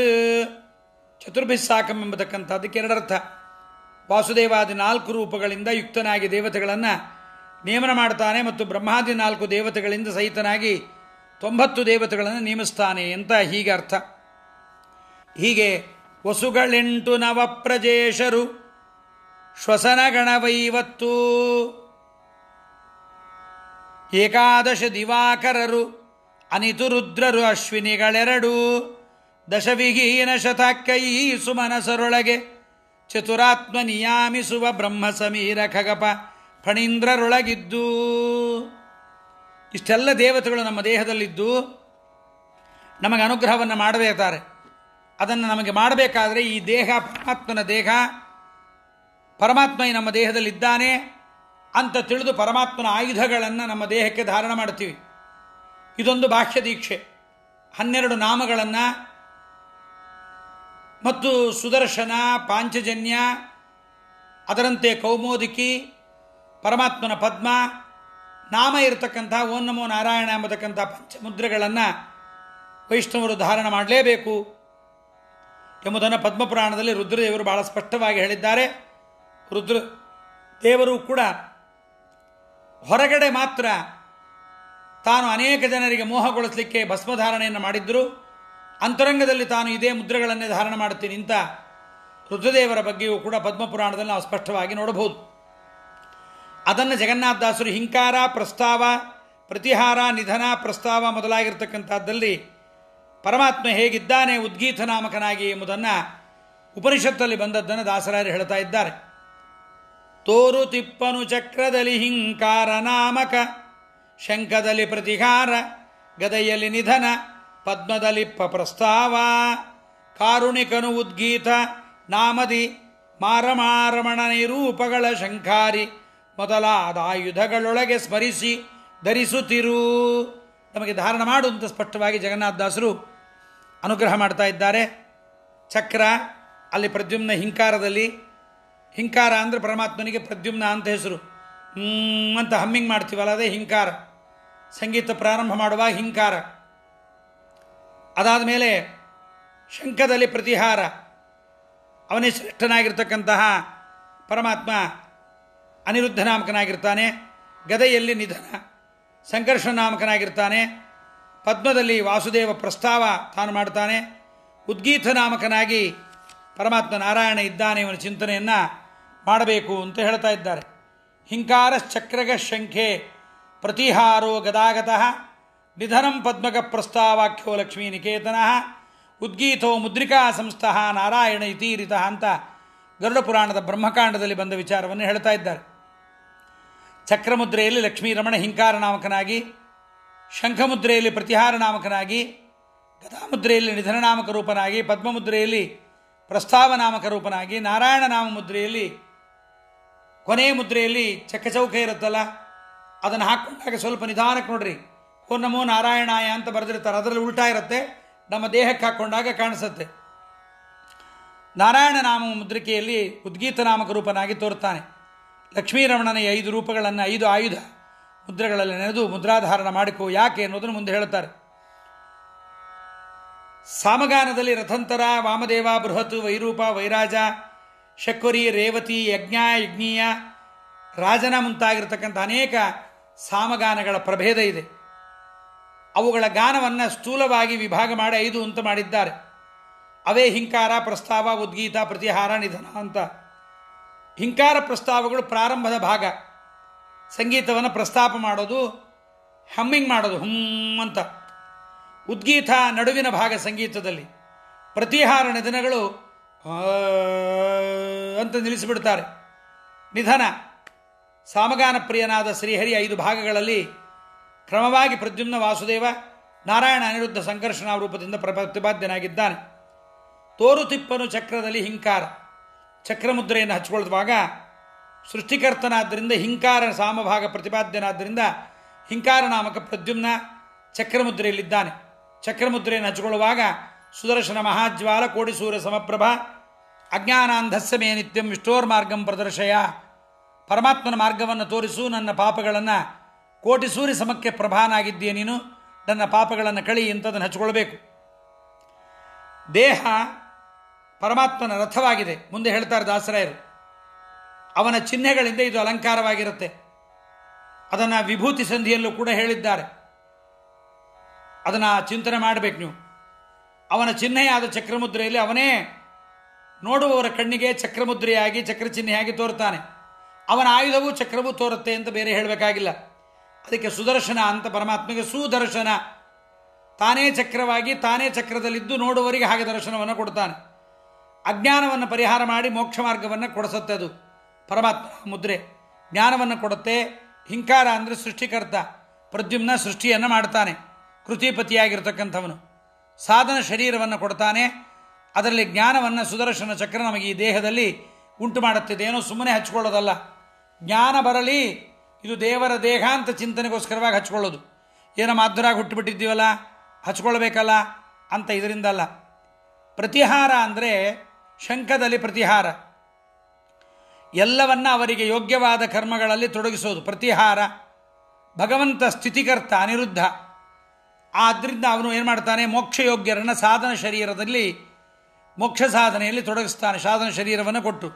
ಚತುರ್ಭಿಸ್ಸಾಕಂ ಎಂಬತಕ್ಕಂಥದ್ದಕ್ಕೆ 2 ಅರ್ಥ. ವಾಸುದೇವಾದಿ 4 ರೂಪಗಳಿಂದ ಯುಕ್ತನಾಗಿ ದೇವತೆಗಳನ್ನು ನೇಮನ ಮಾಡ್ತಾನೆ ಮತ್ತು ಬ್ರಹ್ಮಾದಿ 4 ದೇವತೆಗಳಿಂದ ಸಹಿತನಾಗಿ 90 ದೇವತೆಗಳನ್ನು ನೇಮಿಸ್ತಾನೆ ಅಂತ ಹೀಗೆ ಅರ್ಥ. ಹೀಗೆ ವಸುಗಳೆಂಟು ನವಪ್ರಜೇಶರು ಶ್ವಸನಗಣವೈವತ್ತು, ಏಕಾದಶ ದಿವಾಕರರು ಅನಿತು ರುದ್ರರು ಅಶ್ವಿನಿಗಳೆರಡು, ದಶವಿಹೀನ ಶತಾಕ್ಕೈ ಸುಮನಸರೊಳಗೆ ಚತುರಾತ್ಮ ನಿಯಾಮಿಸುವ ಬ್ರಹ್ಮ ಸಮೀರ ಖಗಪ ಫಣೀಂದ್ರರೊಳಗಿದ್ದು. ಇಷ್ಟೆಲ್ಲ ದೇವತೆಗಳು ನಮ್ಮ ದೇಹದಲ್ಲಿದ್ದು ನಮಗೆ ಅನುಗ್ರಹವನ್ನು ಮಾಡಬೇಕಾರೆ, ಅದನ್ನು ನಮಗೆ ಮಾಡಬೇಕಾದ್ರೆ ಈ ದೇಹ ಪರಮಾತ್ಮನ ದೇಹ, ಪರಮಾತ್ಮ ನಮ್ಮ ದೇಹದಲ್ಲಿದ್ದಾನೆ ಅಂತ ತಿಳಿದು ಪರಮಾತ್ಮನ ಆಯುಧಗಳನ್ನು ನಮ್ಮ ದೇಹಕ್ಕೆ ಧಾರಣ ಮಾಡ್ತೀವಿ. ಇದೊಂದು ಬಾಹ್ಯ ದೀಕ್ಷೆ. 12 ನಾಮಗಳನ್ನು ಮತ್ತು ಸುದರ್ಶನ, ಪಾಂಚಜನ್ಯ, ಅದರಂತೆ ಕೌಮೋದಿಕಿ, ಪರಮಾತ್ಮನ ಪದ್ಮ, ನಾಮ ಇರತಕ್ಕಂಥ ಓಂ ನಮೋ ನಾರಾಯಣ ಎಂಬತಕ್ಕಂಥ ಪಂಚಮುದ್ರೆಗಳನ್ನು ವೈಷ್ಣವರು ಧಾರಣ ಮಾಡಲೇಬೇಕು ಎಂಬುದನ್ನು ಪದ್ಮಪುರಾಣದಲ್ಲಿ ರುದ್ರದೇವರು ಬಹಳ ಸ್ಪಷ್ಟವಾಗಿ ಹೇಳಿದ್ದಾರೆ. ರುದ್ರ ದೇವರು ಕೂಡ ಹೊರಗಡೆ ಮಾತ್ರ ತಾನು ಅನೇಕ ಜನರಿಗೆ ಮೋಹಗೊಳಿಸಲಿಕ್ಕೆ ಭಸ್ಮಧಾರಣೆಯನ್ನು ಮಾಡಿದ್ದರು, ಅಂತರಂಗದಲ್ಲಿ ತಾನು ಇದೇ ಮುದ್ರೆಗಳನ್ನೇ ಧಾರಣ ಮಾಡುತ್ತೀನಿ ಅಂತ ರುದ್ರದೇವರ ಬಗ್ಗೆಯೂ ಕೂಡ ಪದ್ಮಪುರಾಣದಲ್ಲಿ ನಾವು ಸ್ಪಷ್ಟವಾಗಿ ನೋಡಬಹುದು. ಅದನ್ನು ಜಗನ್ನಾಥದಾಸರು ಹಿಂಕಾರ, ಪ್ರಸ್ತಾವ, ಪ್ರತಿಹಾರ, ನಿಧನ, ಪ್ರಸ್ತಾವ ಮೊದಲಾಗಿರ್ತಕ್ಕಂಥದ್ದಲ್ಲಿ ಪರಮಾತ್ಮ ಹೇಗಿದ್ದಾನೆ ಉದ್ಗೀತ ನಾಮಕನಾಗಿ ಎಂಬುದನ್ನು ಉಪನಿಷತ್ತಲ್ಲಿ ಬಂದದ್ದನ್ನು ದಾಸರಾಯರು ಹೇಳ್ತಾ ಇದ್ದಾರೆ. ತೋರು ತಿಪ್ಪನು ಚಕ್ರದಲ್ಲಿ ಹಿಂಕಾರ ನಾಮಕ, ಶಂಖದಲ್ಲಿ ಪ್ರತಿಹಾರ, ಗದೆಯಲ್ಲಿ ನಿಧನ, ಪದ್ಮದಲ್ಲಿ ಪ್ರಸ್ತಾವ, ಕಾರುಣಿಕನು ಉದ್ಗೀತ ನಾಮದಿ ಮಾರಮಾರಮಣ ನಿರೂಪಗಳ ಶಂಖಾರಿ ಮೊದಲಾದ ಆಯುಧಗಳೊಳಗೆ ಸ್ಮರಿಸಿ ಧರಿಸುತ್ತಿರು. ನಮಗೆ ಧಾರಣ ಮಾಡು ಅಂತ ಸ್ಪಷ್ಟವಾಗಿ ಜಗನ್ನಾಥದಾಸರು ಅನುಗ್ರಹ ಮಾಡ್ತಾ ಇದ್ದಾರೆ. ಚಕ್ರ ಅಲ್ಲಿ ಪ್ರದ್ಯುಮ್ನ ಹಿಂಕಾರದಲ್ಲಿ, ಹಿಂಕಾರ ಅಂದರೆ ಪರಮಾತ್ಮನಿಗೆ ಪ್ರದ್ಯುಮ್ನ ಅಂತ ಹೆಸರು. ಅಂತ ಹಮ್ಮಿಂಗ್ ಮಾಡ್ತೀವಲ್ಲ ಅದೇ ಹಿಂಕಾರ. ಸಂಗೀತ ಪ್ರಾರಂಭ ಮಾಡುವಾಗ ಹಿಂಕಾರ. ಅದಾದ ಮೇಲೆ ಶಂಖದಲ್ಲಿ ಪ್ರತಿಹಾರ, ಅವನೇ ಶ್ರೇಷ್ಠನಾಗಿರ್ತಕ್ಕಂತಹ ಪರಮಾತ್ಮ ಅನಿರುದ್ಧ ನಾಮಕನಾಗಿರ್ತಾನೆ. ಗದೆಯಲ್ಲಿ ನಿಧನ, ಸಂಕರ್ಷಣ ನಾಮಕನಾಗಿರ್ತಾನೆ. ಪದ್ಮದಲ್ಲಿ ವಾಸುದೇವ ಪ್ರಸ್ತಾವ ತಾನು ಮಾಡ್ತಾನೆ. ಉದ್ಗೀತ ನಾಮಕನಾಗಿ ಪರಮಾತ್ಮ ನಾರಾಯಣ ಇದ್ದಾನೆ, ಇವನ ಚಿಂತನೆಯನ್ನು ಮಾಡಬೇಕು ಅಂತ ಹೇಳ್ತಾ ಇದ್ದಾರೆ. ಹಿಂಕಾರ ಚಕ್ರಗ ಶಂಖೆ ಪ್ರತಿಹಾರೋ ಗದಾಗತಃ, ನಿಧನಂ ಪದ್ಮಗ ಪ್ರಸ್ತಾವಾಖ್ಯೋ ಲಕ್ಷ್ಮೀ ನಿಕೇತನಃ, ಉದ್ಗೀತೋ ಮುದ್ರಿಕಾ ಸಂಸ್ಥಃ ನಾರಾಯಣ ಇತೀರಿತಃ ಅಂತ ಗರುಡ ಪುರಾಣದ ಬ್ರಹ್ಮಕಾಂಡದಲ್ಲಿ ಬಂದ ವಿಚಾರವನ್ನು ಹೇಳ್ತಾ ಇದ್ದಾರೆ. ಚಕ್ರಮುದ್ರೆಯಲ್ಲಿ ಲಕ್ಷ್ಮೀರಮಣ ಹಿಂಕಾರ ನಾಮಕನಾಗಿ, ಶಂಖಮುದ್ರೆಯಲ್ಲಿ ಪ್ರತಿಹಾರ ನಾಮಕನಾಗಿ, ಗದಾಮುದ್ರೆಯಲ್ಲಿ ನಿಧನ ನಾಮಕ ರೂಪನಾಗಿ, ಪದ್ಮಮುದ್ರೆಯಲ್ಲಿ ಪ್ರಸ್ತಾವ ನಾಮಕ ರೂಪನಾಗಿ, ನಾರಾಯಣ ನಾಮ ಮುದ್ರೆಯಲ್ಲಿ ಕೊನೆಯ ಮುದ್ರೆಯಲ್ಲಿ ಚಕ್ಕಚೌಕ ಇರುತ್ತಲ್ಲ, ಅದನ್ನು ಹಾಕ್ಕೊಂಡಾಗ ಸ್ವಲ್ಪ ನಿಧಾನಕ್ಕೆ ನೋಡ್ರಿ, ಓ ನಮೋ ನಾರಾಯಣಾಯ ಅಂತ ಬರೆದಿರ್ತಾರೆ, ಅದರಲ್ಲಿ ಉಲ್ಟಾ ಇರುತ್ತೆ, ನಮ್ಮ ದೇಹಕ್ಕೆ ಹಾಕ್ಕೊಂಡಾಗ ಕಾಣಿಸುತ್ತೆ. ನಾರಾಯಣ ನಾಮ ಮುದ್ರಿಕೆಯಲ್ಲಿ ಉದ್ಗೀತ ನಾಮಕ ರೂಪನಾಗಿ ತೋರ್ತಾನೆ. ಲಕ್ಷ್ಮೀರಮಣನ 5 ರೂಪಗಳನ್ನು 5 ಆಯುಧ ಮುದ್ರೆಗಳಲ್ಲಿ ನೆನೆದು ಮುದ್ರಾಧಾರಣ ಮಾಡಿಕೋ. ಯಾಕೆ ಅನ್ನೋದನ್ನು ಮುಂದೆ ಹೇಳುತ್ತಾರೆ. ಸಾಮಗಾನದಲ್ಲಿ ರಥಂತರ, ವಾಮದೇವ, ಬೃಹತ್, ವೈರೂಪ, ವೈರಾಜ, ಶಕ್ವರಿ, ರೇವತಿ, ಯಜ್ಞ, ಯಜ್ಞೀಯ, ರಾಜನ ಮುಂತಾಗಿರ್ತಕ್ಕಂಥ ಅನೇಕ ಸಾಮಗಾನಗಳ ಪ್ರಭೇದ ಇದೆ. ಅವುಗಳ ಗಾನವನ್ನು ಸ್ಥೂಲವಾಗಿ ವಿಭಾಗ ಮಾಡಿ 5 ಅಂತ ಮಾಡಿದ್ದಾರೆ. ಅವೇ ಹಿಂಕಾರ, ಪ್ರಸ್ತಾವ, ಉದ್ಗೀತ, ಪ್ರತಿಹಾರ, ನಿಧನ ಅಂತ. ಹಿಂಕಾರ ಪ್ರಸ್ತಾವಗಳು ಪ್ರಾರಂಭದ ಭಾಗ, ಸಂಗೀತವನ್ನು ಪ್ರಸ್ತಾಪ ಮಾಡೋದು, ಹಮ್ಮಿಂಗ್ ಮಾಡೋದು, ಹುಮ್ ಅಂತ. ಉದ್ಗೀತ ನಡುವಿನ ಭಾಗ ಸಂಗೀತದಲ್ಲಿ. ಪ್ರತಿಹಾರ, ನಿಧನಗಳು ಅಂತ ನಿಲ್ಲಿಸಿಬಿಡ್ತಾರೆ. ನಿಧನ ಸಾಮಗಾನ ಪ್ರಿಯನಾದ ಶ್ರೀಹರಿ 5 ಭಾಗಗಳಲ್ಲಿ ಕ್ರಮವಾಗಿ ಪ್ರದ್ಯುಮ್ನ, ವಾಸುದೇವ, ನಾರಾಯಣ, ಅನಿರುದ್ಧ, ಸಂಕರ್ಷಣ ರೂಪದಿಂದ ಪ್ರತಿಪಾದ್ಯನಾಗಿದ್ದಾನೆ. ತೋರುತಿಪ್ಪನು ಚಕ್ರದಲ್ಲಿ ಹಿಂಕಾರ, ಚಕ್ರಮುದ್ರೆಯನ್ನು ಹಚ್ಚಿಕೊಳ್ಳುವಾಗ ಸೃಷ್ಟಿಕರ್ತನಾದ್ದರಿಂದ ಹಿಂಕಾರ ಸಾಮಭಾಗ ಪ್ರತಿಪಾದ್ಯನಾದ್ದರಿಂದ ಹಿಂಕಾರ ನಾಮಕ ಪ್ರದ್ಯುಮ್ನ ಚಕ್ರಮುದ್ರೆಯಲ್ಲಿದ್ದಾನೆ. ಚಕ್ರಮುದ್ರೆಯನ್ನು ಹಚ್ಚಿಕೊಳ್ಳುವಾಗ ಸುದರ್ಶನ ಮಹಾಜ್ವಾಲ ಕೋಟಿ ಸೂರ್ಯ ಸಮಪ್ರಭ ಅಜ್ಞಾನಾಂಧಸ್ಯ ಮೇ ನಿತ್ಯಂ ವಿಷ್ಣೋರ್ಮಾರ್ಗಂ ಪ್ರದರ್ಶಯ. ಪರಮಾತ್ಮನ ಮಾರ್ಗವನ್ನು ತೋರಿಸು, ನನ್ನ ಪಾಪಗಳನ್ನು, ಕೋಟಿ ಸೂರ್ಯ ಸಮಕ್ಕೆ ಪ್ರಭಾನಾಗಿದ್ದೀಯ ನೀನು, ನನ್ನ ಪಾಪಗಳನ್ನು ಕಳಿ ಇಂಥದನ್ನು ಹಚ್ಕೊಳ್ಬೇಕು. ದೇಹ ಪರಮಾತ್ಮನ ರಥವಾಗಿದೆ. ಮುಂದೆ ಹೇಳ್ತಾರೆ ದಾಸರಾಯರು, ಅವನ ಚಿಹ್ನೆಗಳಿಂದ ಇದು ಅಲಂಕಾರವಾಗಿರುತ್ತೆ. ಅದನ್ನು ವಿಭೂತಿ ಸಂಧಿಯಲ್ಲೂ ಕೂಡ ಹೇಳಿದ್ದಾರೆ. ಅದನ್ನು ಚಿಂತನೆ ಮಾಡಬೇಕು ನೀವು. ಅವನ ಚಿಹ್ನೆಯಾದ ಚಕ್ರಮುದ್ರೆಯಲ್ಲಿ ಅವನೇ ನೋಡುವವರ ಕಣ್ಣಿಗೆ ಚಕ್ರಮುದ್ರೆಯಾಗಿ ಚಕ್ರಚಿಹ್ನೆಯಾಗಿ ತೋರ್ತಾನೆ. ಅವನ ಆಯುಧವೂ ಚಕ್ರವೂ ತೋರುತ್ತೆ ಅಂತ ಬೇರೆ ಹೇಳಬೇಕಾಗಿಲ್ಲ. ಅದಕ್ಕೆ ಸುದರ್ಶನ ಅಂತ ಪರಮಾತ್ಮಗೆ ಸುದರ್ಶನ. ತಾನೇ ಚಕ್ರವಾಗಿ ತಾನೇ ಚಕ್ರದಲ್ಲಿದ್ದು ನೋಡುವವರಿಗೆ ಹಾಗೆ ದರ್ಶನವನ್ನು ಕೊಡ್ತಾನೆ. ಅಜ್ಞಾನವನ್ನು ಪರಿಹಾರ ಮಾಡಿ ಮೋಕ್ಷ ಮಾರ್ಗವನ್ನು ಕೊಡಿಸುತ್ತೆ ಅದು ಪರಮಾತ್ಮ ಮುದ್ರೆ. ಜ್ಞಾನವನ್ನು ಕೊಡುತ್ತೆ. ಹಿಂಕಾರ ಅಂದರೆ ಸೃಷ್ಟಿಕರ್ತ. ಪ್ರದ್ಯುಮ್ನ ಸೃಷ್ಟಿಯನ್ನು ಮಾಡ್ತಾನೆ, ಕೃತಿಪತಿಯಾಗಿರ್ತಕ್ಕಂಥವನು. ಸಾಧನ ಶರೀರವನ್ನು ಕೊಡ್ತಾನೆ. ಅದರಲ್ಲಿ ಜ್ಞಾನವನ್ನು ಸುದರ್ಶನ ಚಕ್ರ ನಮಗೆ ಈ ದೇಹದಲ್ಲಿ ಉಂಟು ಮಾಡುತ್ತಿದೆ. ಏನೋ ಸುಮ್ಮನೆ ಹಚ್ಕೊಳ್ಳೋದಲ್ಲ, ಜ್ಞಾನ ಬರಲಿ, ಇದು ದೇವರ ದೇಹ ಅಂತ ಚಿಂತನೆಗೋಸ್ಕರವಾಗಿ ಹಚ್ಕೊಳ್ಳೋದು. ಏನೋ ಮಾಧುರಾಗಿ ಹುಟ್ಟುಬಿಟ್ಟಿದ್ದೀವಲ್ಲ, ಹಚ್ಕೊಳ್ಬೇಕಲ್ಲ ಅಂತ ಇದರಿಂದಲ್ಲ. ಪ್ರತಿಹಾರ ಅಂದರೆ ಶಂಖದಲ್ಲಿ ಪ್ರತಿಹಾರ, ಎಲ್ಲವನ್ನ ಅವರಿಗೆ ಯೋಗ್ಯವಾದ ಕರ್ಮಗಳಲ್ಲಿ ತೊಡಗಿಸೋದು ಪ್ರತಿಹಾರ. ಭಗವಂತ ಸ್ಥಿತಿಕರ್ತ, ಅನಿರುದ್ಧ. ಆದ್ದರಿಂದ ಅವನು ಏನು ಮಾಡ್ತಾನೆ, ಮೋಕ್ಷಯೋಗ್ಯರನ್ನು ಸಾಧನ ಶರೀರದಲ್ಲಿ ಮೋಕ್ಷ ಸಾಧನೆಯಲ್ಲಿ ತೊಡಗಿಸ್ತಾನೆ, ಸಾಧನ ಶರೀರವನ್ನು ಕೊಟ್ಟು.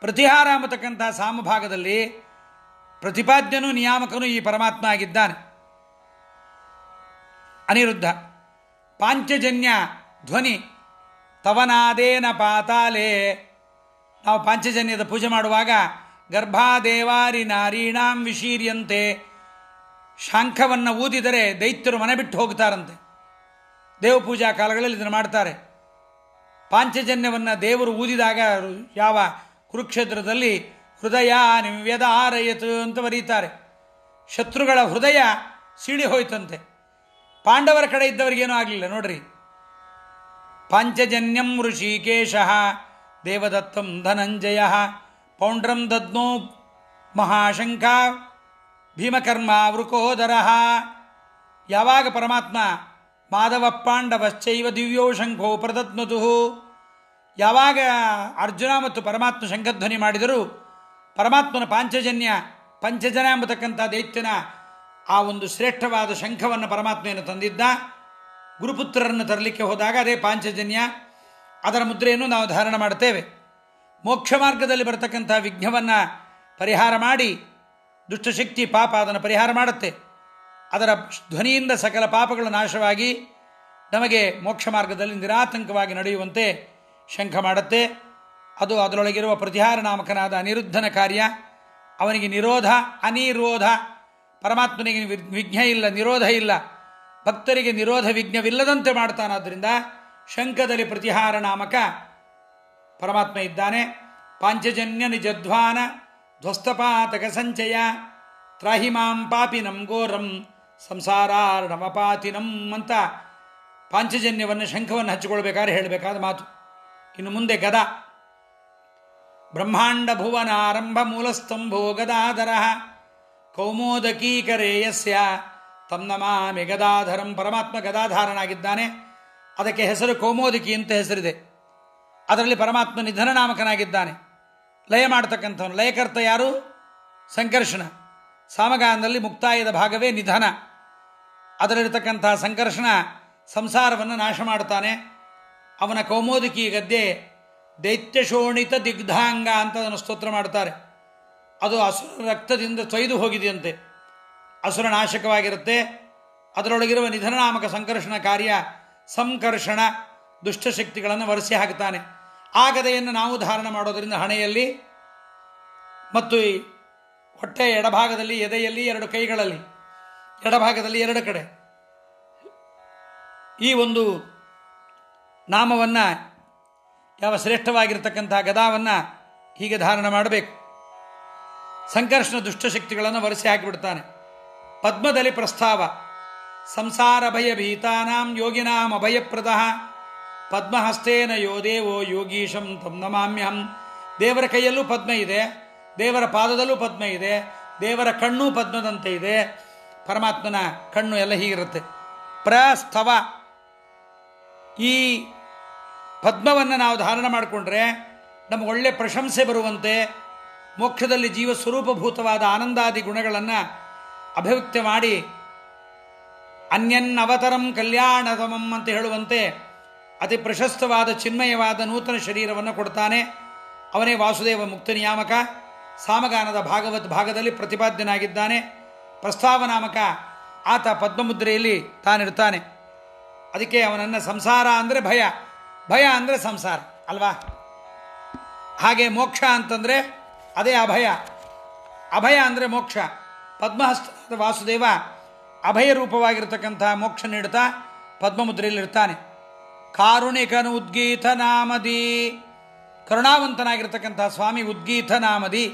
ಪ್ರತಿಹಾರ ಎಂಬತಕ್ಕಂಥ ಸಾಮಭಾಗದಲ್ಲಿ ಪ್ರತಿಪಾದ್ಯನೂ ನಿಯಾಮಕನೂ ಈ ಪರಮಾತ್ಮ ಆಗಿದ್ದಾನೆ, ಅನಿರುದ್ಧ. ಪಾಂಚಜನ್ಯ ಧ್ವನಿ ತವನಾದೇನ ಪಾತಾಲೆ. ನಾವು ಪಾಂಚಜನ್ಯದ ಪೂಜೆ ಮಾಡುವಾಗ ಗರ್ಭಾದೇವಾರಿ ನಾರೀಣಾಂ ವಿಶೀರ್ಯಂತೆ, ಶಾಂಖವನ್ನು ಊದಿದರೆ ದೈತ್ಯರು ಮನೆ ಬಿಟ್ಟು ಹೋಗ್ತಾರಂತೆ. ದೇವಪೂಜಾ ಕಾಲಗಳಲ್ಲಿ ಇದನ್ನು ಮಾಡ್ತಾರೆ. ಪಾಂಚಜನ್ಯವನ್ನು ದೇವರು ಊದಿದಾಗ ಯಾವ ಕುರುಕ್ಷೇತ್ರದಲ್ಲಿ ಹೃದಯ ನಿವ್ಯದಾರಯತ್ ಅಂತ ಬರೀತಾರೆ. ಶತ್ರುಗಳ ಹೃದಯ ಸೀಳಿ ಹೋಯ್ತಂತೆ. ಪಾಂಡವರ ಕಡೆ ಇದ್ದವರಿಗೇನೂ ಆಗಲಿಲ್ಲ ನೋಡ್ರಿ. ಪಾಂಚಜನ್ಯಂ ಋಷಿಕೇಶ ದೇವದತ್ತಂ ಧನಂಜಯ ಪೌಂಡ್ರಂ ದದ್ನೋ ಮಹಾಶಂಕ ಭೀಮಕರ್ಮ ವೃಕೋದರ. ಯಾವಾಗ ಪರಮಾತ್ಮ ಮಾಧವ ಪಾಂಡವಶ್ಚೈವ ದಿವ್ಯೋ ಶಂಖೋ ಪ್ರದತ್ನತು, ಯಾವಾಗ ಅರ್ಜುನ ಮತ್ತು ಪರಮಾತ್ಮ ಶಂಖಧ್ವನಿ ಮಾಡಿದರೂ ಪರಮಾತ್ಮನ ಪಂಚಜನ ಎಂಬತಕ್ಕಂಥ ದೈತ್ಯನ ಆ ಒಂದು ಶ್ರೇಷ್ಠವಾದ ಶಂಖವನ್ನು ಪರಮಾತ್ಮೆಯನ್ನು ತಂದಿದ್ದ. ಗುರುಪುತ್ರರನ್ನು ತರಲಿಕ್ಕೆ ಹೋದಾಗ ಅದೇ ಪಾಂಚಜನ್ಯ, ಅದರ ಮುದ್ರೆಯನ್ನು ನಾವು ಧಾರಣ ಮಾಡುತ್ತೇವೆ. ಮೋಕ್ಷ ಮಾರ್ಗದಲ್ಲಿ ಬರತಕ್ಕಂಥ ವಿಘ್ನವನ್ನು ಪರಿಹಾರ ಮಾಡಿ, ದುಷ್ಟಶಕ್ತಿ ಪಾಪ ಅದನ್ನು ಪರಿಹಾರ ಮಾಡುತ್ತೆ. ಅದರ ಧ್ವನಿಯಿಂದ ಸಕಲ ಪಾಪಗಳು ನಾಶವಾಗಿ ನಮಗೆ ಮೋಕ್ಷ ಮಾರ್ಗದಲ್ಲಿ ನಿರಾತಂಕವಾಗಿ ನಡೆಯುವಂತೆ ಶಂಖ ಮಾಡುತ್ತೆ. ಅದು ಅದರೊಳಗಿರುವ ಪ್ರತಿಹಾರ ನಾಮಕನಾದ ಅನಿರುದ್ಧನ ಕಾರ್ಯ. ಅವನಿಗೆ ನಿರೋಧ ಅನಿರೋಧ, ಪರಮಾತ್ಮನಿಗೆ ವಿಘ್ನ ಇಲ್ಲ, ನಿರೋಧ ಇಲ್ಲ. ಭಕ್ತರಿಗೆ ನಿರೋಧ ವಿಘ್ನವಿಲ್ಲದಂತೆ ಮಾಡ್ತಾನಾದ್ದರಿಂದ ಶಂಖದಲ್ಲಿ ಪ್ರತಿಹಾರ ನಾಮಕ ಪರಮಾತ್ಮ ಇದ್ದಾನೆ. ಪಾಂಚಜನ್ಯ ನಿಜಧ್ವಾನ ಧ್ವಸ್ತಪಾತಕ ಸಂಚಯ. ತ್ರಾಹಿ ಮಾಂ ಪಾಪಿನಂ ಘೋರಂ ಸಂಸಾರಾರ್ಣವಪಾತಿನಂ ಅಂತ ಪಾಂಚಜನ್ಯವನ್ನು ಶಂಖವನ್ನು ಹಚ್ಚಿಕೊಳ್ಬೇಕಾದ್ರೆ ಹೇಳಬೇಕಾದ ಮಾತು. ಇನ್ನು ಮುಂದೆ ಗದಾ. ಬ್ರಹ್ಮಾಂಡ ಭುವನಾರಂಭ ಮೂಲಸ್ತಂಭೋ ಗದಾಧರ ಕೌಮೋದಕೀಕರೇಯಸ್ಯ ತಂ ನಮಾಮಿ ಗದಾಧರಂ. ಪರಮಾತ್ಮ ಗದಾಧಾರನಾಗಿದ್ದಾನೆ. ಅದಕ್ಕೆ ಹೆಸರು ಕೌಮೋದಕಿ ಅಂತ ಹೆಸರಿದೆ. ಅದರಲ್ಲಿ ಪರಮಾತ್ಮ ನಿಧನ ನಾಮಕನಾಗಿದ್ದಾನೆ. ಲಯ ಮಾಡತಕ್ಕಂಥವನು. ಲಯಕರ್ತ ಯಾರು? ಸಂಕರ್ಷಣ. ಸಾಮಗಾನದಲ್ಲಿ ಮುಕ್ತಾಯದ ಭಾಗವೇ ನಿಧನ. ಅದರಲ್ಲಿರತಕ್ಕಂತಹ ಸಂಕರ್ಷಣ ಸಂಸಾರವನ್ನು ನಾಶ ಮಾಡ್ತಾನೆ. ಅವನ ಕೌಮೋದಕಿ ಗದ್ದೆ ದೈತ್ಯ ಶೋಣಿತ ದಿಗ್ಧಾಂಗ ಅಂತ ಅದನ್ನು ಸ್ತೋತ್ರ ಮಾಡ್ತಾರೆ. ಅದು ಅಸುರ ರಕ್ತದಿಂದ ತೊಯ್ದು ಹೋಗಿದೆಯಂತೆ, ಅಸುರ ನಾಶಕವಾಗಿರುತ್ತೆ. ಅದರೊಳಗಿರುವ ನಿಧನನಾಮಕ ಸಂಕರ್ಷಣ ಕಾರ್ಯ ಸಂಕರ್ಷಣ ದುಷ್ಟಶಕ್ತಿಗಳನ್ನು ಒರೆಸಿ ಹಾಕ್ತಾನೆ. ಆ ಗದೆಯನ್ನು ನಾವು ಧಾರಣ ಮಾಡೋದರಿಂದ ಹಣೆಯಲ್ಲಿ ಮತ್ತು ಈ ಹೊಟ್ಟೆಯ ಎಡಭಾಗದಲ್ಲಿ, ಎದೆಯಲ್ಲಿ, ಎರಡು ಕೈಗಳಲ್ಲಿ, ಎಡಭಾಗದಲ್ಲಿ ಎರಡು ಕಡೆ ಈ ಒಂದು ನಾಮವನ್ನು, ಯಾವ ಶ್ರೇಷ್ಠವಾಗಿರ್ತಕ್ಕಂತಹ ಗದಾವನ್ನು ಹೀಗೆ ಧಾರಣ ಮಾಡಬೇಕು. ಸಂಕರ್ಷಣ ದುಷ್ಟಶಕ್ತಿಗಳನ್ನು ಒರೆಸಿ ಹಾಕಿಬಿಡ್ತಾನೆ. ಪದ್ಮದಲ್ಲಿ ಪ್ರಸ್ತಾವ. ಸಂಸಾರ ಭಯ ಭೀತಾನಾಂ ಯೋಗಿನಾಂ ಅಭಯಪ್ರದ ಪದ್ಮಹಸ್ತೇನ ಯೋ ದೇವೋ ಯೋಗೀಶಂ ತಂ ನಮಾಮ್ಯಹಂ. ದೇವರ ಕೈಯಲ್ಲೂ ಪದ್ಮ ಇದೆ, ದೇವರ ಪಾದದಲ್ಲೂ ಪದ್ಮ ಇದೆ, ದೇವರ ಕಣ್ಣು ಪದ್ಮದಂತೆ ಇದೆ. ಪರಮಾತ್ಮನ ಕಣ್ಣು ಎಲ್ಲ ಹೀಗಿರುತ್ತೆ. ಪ್ರಸ್ಥವ. ಈ ಪದ್ಮವನ್ನು ನಾವು ಧಾರಣ ಮಾಡಿಕೊಂಡ್ರೆ ನಮಗೆ ಒಳ್ಳೆ ಪ್ರಶಂಸೆ ಬರುವಂತೆ, ಮೋಕ್ಷದಲ್ಲಿ ಜೀವ ಸ್ವರೂಪಭೂತವಾದ ಆನಂದಾದಿ ಗುಣಗಳನ್ನು ಅಭಿವ್ಯಕ್ತಿ ಮಾಡಿ ಅನ್ಯನ್ನವತರಂ ಕಲ್ಯಾಣತಮಂ ಅಂತ ಹೇಳುವಂತೆ ಅತಿ ಪ್ರಶಸ್ತವಾದ ಚಿನ್ಮಯವಾದ ನೂತನ ಶರೀರವನ್ನು ಕೊಡ್ತಾನೆ. ಅವನೇ ವಾಸುದೇವ ಮುಕ್ತ ನಿಯಾಮಕ. ಸಾಮಗಾನದ ಭಾಗವತ್ ಭಾಗದಲ್ಲಿ ಪ್ರತಿಪಾದ್ಯನಾಗಿದ್ದಾನೆ. ಪ್ರಸ್ತಾವ ನಾಮಕ ಆತ ಪದ್ಮಮುದ್ರೆಯಲ್ಲಿ ತಾನಿರ್ತಾನೆ. ಅದಕ್ಕೆ ಅವನನ್ನು ಸಂಸಾರ ಅಂದರೆ ಭಯ, ಭಯ ಅಂದರೆ ಸಂಸಾರ ಅಲ್ವಾ. ಹಾಗೆ ಮೋಕ್ಷ ಅಂತಂದರೆ ಅದೇ ಅಭಯ, ಅಭಯ ಅಂದರೆ ಮೋಕ್ಷ. ಪದ್ಮಹಸ್ತ ವಾಸುದೇವ ಅಭಯ ರೂಪವಾಗಿರ್ತಕ್ಕಂಥ ಮೋಕ್ಷ ನೀಡುತ್ತಾ ಪದ್ಮಮುದ್ರೆಯಲ್ಲಿರ್ತಾನೆ. ಕಾರುಣಿಕನು ಉದ್ಗೀತ ನಾಮದಿ. ಕರುಣಾವಂತನಾಗಿರ್ತಕ್ಕಂಥ ಸ್ವಾಮಿ ಉದ್ಗೀತ ನಾಮದಿ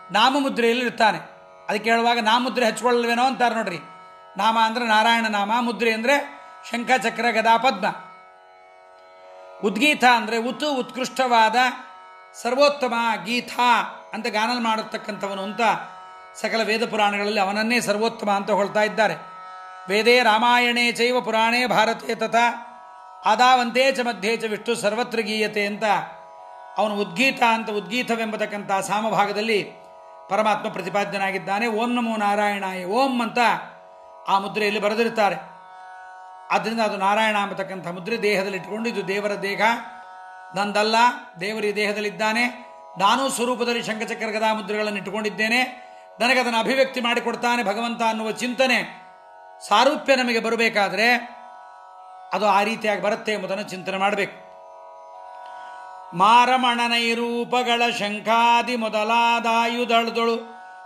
ನಾಮಮುದ್ರೆಯಲ್ಲಿ ಇರ್ತಾನೆ. ಅದಕ್ಕೆ ಹೇಳುವಾಗ ನಾಮುದ್ರೆ ಹಚ್ಕೊಳ್ಳಲ್ವೇನೋ ಅಂತಾರೆ ನೋಡ್ರಿ. ನಾಮ ಅಂದರೆ ನಾರಾಯಣ ನಾಮ, ಮುದ್ರೆ ಅಂದರೆ ಶಂಖ ಚಕ್ರ ಗದಾ ಪದ್ಮ. ಉದ್ಗೀತ ಅಂದರೆ ಉತ್ಕೃಷ್ಟವಾದ ಸರ್ವೋತ್ತಮ ಗೀತ ಅಂತ ಗಾನಲ್ ಮಾಡತಕ್ಕಂಥವನು ಅಂತ ಸಕಲ ವೇದ ಪುರಾಣಗಳಲ್ಲಿ ಅವನನ್ನೇ ಸರ್ವೋತ್ತಮ ಅಂತ ಹೊಳ್ತಾ ಇದ್ದಾರೆ. ವೇದೇ ರಾಮಾಯಣೇ ಚೈವ ಪುರಾಣೇ ಭಾರತೇ ತಥಾ ಆದಾವಂತೆ ಚ ಮಧ್ಯೆ ಚ ವಿಷ್ಣು ಸರ್ವತ್ರ ಗೀಯತೆ ಅಂತ ಅವನು ಉದ್ಗೀತ ಅಂತ ಉದ್ಗೀತವೆಂಬತಕ್ಕಂಥ ಸಾಮಭಾಗದಲ್ಲಿ ಪರಮಾತ್ಮ ಪ್ರತಿಪಾದ್ಯನಾಗಿದ್ದಾನೆ. ಓಂ ನಮೋ ನಾರಾಯಣಾಯ ಓಂ ಅಂತ ಆ ಮುದ್ರೆಯಲ್ಲಿ ಬರೆದಿರ್ತಾರೆ. ಆದ್ದರಿಂದ ಅದು ನಾರಾಯಣ ಎಂಬತಕ್ಕಂಥ ಮುದ್ರೆ ದೇಹದಲ್ಲಿ ಇಟ್ಟುಕೊಂಡು, ಇದು ದೇವರ ದೇಹ, ನಂದಲ್ಲ, ದೇವರ ಈ ದೇಹದಲ್ಲಿದ್ದಾನೆ, ನಾನೂ ಸ್ವರೂಪದಲ್ಲಿ ಶಂಖಚಕ್ರ ಗದಾ ಮುದ್ರೆಗಳನ್ನು ಇಟ್ಟುಕೊಂಡಿದ್ದೇನೆ, ನನಗದನ್ನು ಅಭಿವ್ಯಕ್ತಿ ಮಾಡಿಕೊಡ್ತಾನೆ ಭಗವಂತ ಅನ್ನುವ ಚಿಂತನೆ ಸಾರೂಪ್ಯ ನಮಗೆ ಬರಬೇಕಾದ್ರೆ ಅದು ಆ ರೀತಿಯಾಗಿ ಬರುತ್ತೆ ಎಂಬುದನ್ನು ಚಿಂತನೆ ಮಾಡಬೇಕು. ಮಾರಮಣನೈರೂಪಗಳ ಶಂಖಾದಿ ಮೊದಲಾದಾಯುಧಳದೊಳು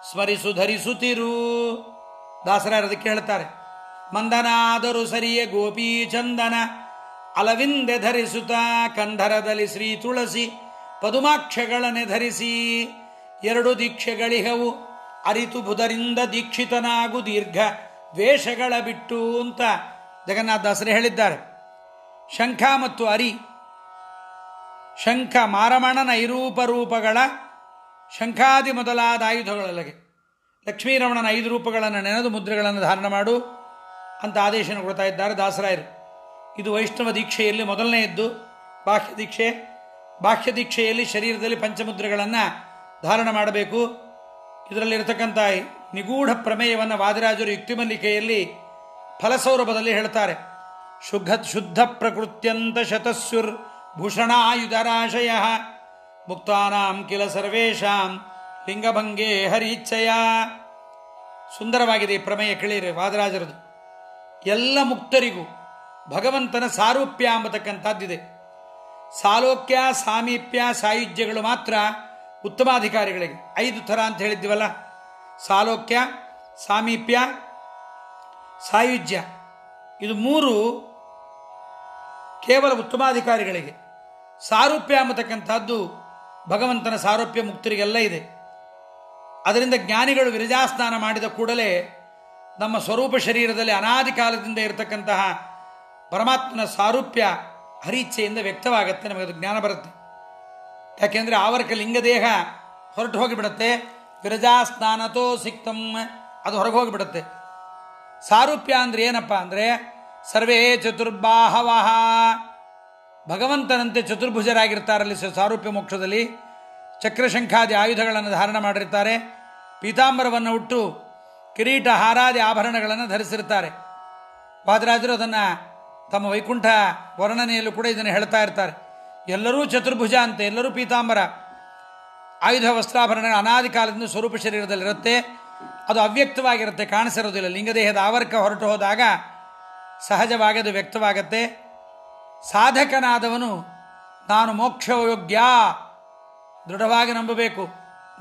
ಸ್ಮರಿಸು ಧರಿಸುತ್ತಿರು. ದಾಸರಾಯರು ಅದಕ್ಕೆ ಹೇಳ್ತಾರೆ, ಮಂದನಾದರೂ ಸರಿಯೇ ಗೋಪೀ ಚಂದನ ಅಲವಿಂದೆ ಧರಿಸುತ್ತ ಕಂಧರದಲ್ಲಿ ಶ್ರೀ ತುಳಸಿ ಪದುಮಾಕ್ಷಗಳನ್ನೇ ಧರಿಸಿ ಎರಡು ದೀಕ್ಷೆಗಳಿಹವು ಅರಿತು ಬುಧರಿಂದ ದೀಕ್ಷಿತನಾಗು ದೀರ್ಘ ದ್ವೇಷಗಳ ಬಿಟ್ಟು ಅಂತ ಜಗನ್ನಾಥದಾಸರೇ ಹೇಳಿದ್ದಾರೆ. ಶಂಖ ಮತ್ತು ಅರಿ, ಶಂಖ ಮಾರಮಣನ ರೂಪಗಳ ಶಂಖಾದಿ ಮೊದಲಾದ ಆಯುಧಗಳೊಳಗೆ ಲಕ್ಷ್ಮೀರಮಣನ 5 ರೂಪಗಳನ್ನು ನೆನೆದು ಮುದ್ರೆಗಳನ್ನು ಧಾರಣ ಮಾಡು ಅಂತ ಆದೇಶನ ಕೊಡ್ತಾ ಇದ್ದಾರೆ ದಾಸರಾಯರು. ಇದು ವೈಷ್ಣವ ದೀಕ್ಷೆಯಲ್ಲಿ ಮೊದಲನೆಯದ್ದು ಬಾಹ್ಯ ದೀಕ್ಷೆ. ಬಾಹ್ಯ ದೀಕ್ಷೆಯಲ್ಲಿ ಶರೀರದಲ್ಲಿ ಪಂಚಮುದ್ರೆಗಳನ್ನು ಧಾರಣ ಮಾಡಬೇಕು. ಇದರಲ್ಲಿರತಕ್ಕಂಥ ನಿಗೂಢ ಪ್ರಮೇಯವನ್ನು ವಾದಿರಾಜರು ಯುಕ್ತಿಮಲ್ಲಿಕೆಯಲ್ಲಿ ಫಲಸೌರಭದಲ್ಲಿ ಹೇಳ್ತಾರೆ. ಶುದ್ಧ ಪ್ರಕೃತ್ಯಂತ ಶತಸ್ಯುರ್ ಭೂಷಣಾಯುಧರಾಶಯ ಮುಕ್ತಾನಾಂ ಕಿಲ ಸರ್ವೇಷಾಂ ಲಿಂಗಭಂಗೇ ಹರಿಚ್ಛಯ. ಸುಂದರವಾಗಿದೆ ಈ ಪ್ರಮೇಯ, ಕೇಳಿರಿ ವಾದರಾಜರದು. ಎಲ್ಲ ಮುಕ್ತರಿಗೂ ಭಗವಂತನ ಸಾರೂಪ್ಯ ಎಂಬತಕ್ಕಂಥದ್ದಿದೆ. ಸಾಲೋಕ್ಯ, ಸಾಮೀಪ್ಯ, ಸಾಯುಜ್ಯಗಳು ಮಾತ್ರ ಉತ್ತಮಾಧಿಕಾರಿಗಳಿಗೆ 5 ಥರ ಅಂತ ಹೇಳಿದ್ದೀವಲ್ಲ. ಸಾಲೋಕ್ಯ, ಸಾಮೀಪ್ಯ, ಸಾಯುಜ್ಯ, ಇದು 3 ಕೇವಲ ಉತ್ತಮಾಧಿಕಾರಿಗಳಿಗೆ. ಸಾರೂಪ್ಯ ಎಂಬತಕ್ಕಂಥದ್ದು ಭಗವಂತನ ಸಾರೂಪ್ಯ ಮುಕ್ತರಿಗೆಲ್ಲ ಇದೆ. ಅದರಿಂದ ಜ್ಞಾನಿಗಳು ವಿರಜಾಸ್ನಾನ ಮಾಡಿದ ಕೂಡಲೇ ನಮ್ಮ ಸ್ವರೂಪ ಶರೀರದಲ್ಲಿ ಅನಾದಿ ಕಾಲದಿಂದ ಇರತಕ್ಕಂತಹ ಪರಮಾತ್ಮನ ಸಾರೂಪ್ಯ ಹರಿಚ್ಛೆಯಿಂದ ವ್ಯಕ್ತವಾಗುತ್ತೆ. ನಮಗದು ಜ್ಞಾನ ಬರುತ್ತೆ. ಯಾಕೆಂದರೆ ಆವರ್ಕ ಲಿಂಗದೇಹ ಹೊರಟು ಹೋಗಿಬಿಡುತ್ತೆ. ವಿರಜಾಸ್ನಾನತೋ ಸಿಕ್ತಂ ಅದು ಹೊರಗೆ ಹೋಗಿಬಿಡುತ್ತೆ. ಸಾರೂಪ್ಯ ಅಂದರೆ ಏನಪ್ಪ ಅಂದರೆ ಸರ್ವೇ ಚತುರ್ಬಾಹವಃ, ಭಗವಂತನಂತೆ ಚತುರ್ಭುಜರಾಗಿರ್ತಾರಲ್ಲಿ ಸಾರೂಪ್ಯ ಮೋಕ್ಷದಲ್ಲಿ. ಚಕ್ರಶಂಖಾದಿ ಆಯುಧಗಳನ್ನು ಧಾರಣ ಮಾಡಿರ್ತಾರೆ. ಪೀತಾಂಬರವನ್ನು ಉಟ್ಟು ಕಿರೀಟ ಹಾರಾದಿ ಆಭರಣಗಳನ್ನು ಧರಿಸಿರ್ತಾರೆ. ವಾದರಾಜರು ಅದನ್ನು ತಮ್ಮ ವೈಕುಂಠ ವರ್ಣನೆಯಲ್ಲೂ ಕೂಡ ಇದನ್ನು ಹೇಳ್ತಾ ಇರ್ತಾರೆ. ಎಲ್ಲರೂ ಚತುರ್ಭುಜ ಅಂತ, ಎಲ್ಲರೂ ಪೀತಾಂಬರ ಆಯುಧ ವಸ್ತ್ರಾಭರಣಗಳ ಅನಾದಿ ಕಾಲದಿಂದ ಸ್ವರೂಪ ಶರೀರದಲ್ಲಿರುತ್ತೆ. ಅದು ಅವ್ಯಕ್ತವಾಗಿರುತ್ತೆ, ಕಾಣಿಸಿರೋದಿಲ್ಲ. ಲಿಂಗದೇಹದ ಆವರ್ಕ ಹೊರಟು ಹೋದಾಗ ಸಹಜವಾಗಿ ಅದು ವ್ಯಕ್ತವಾಗತ್ತೆ. ಸಾಧಕನಾದವನು ನಾನು ಮೋಕ್ಷಯೋಗ್ಯ ದೃಢವಾಗಿ ನಂಬಬೇಕು.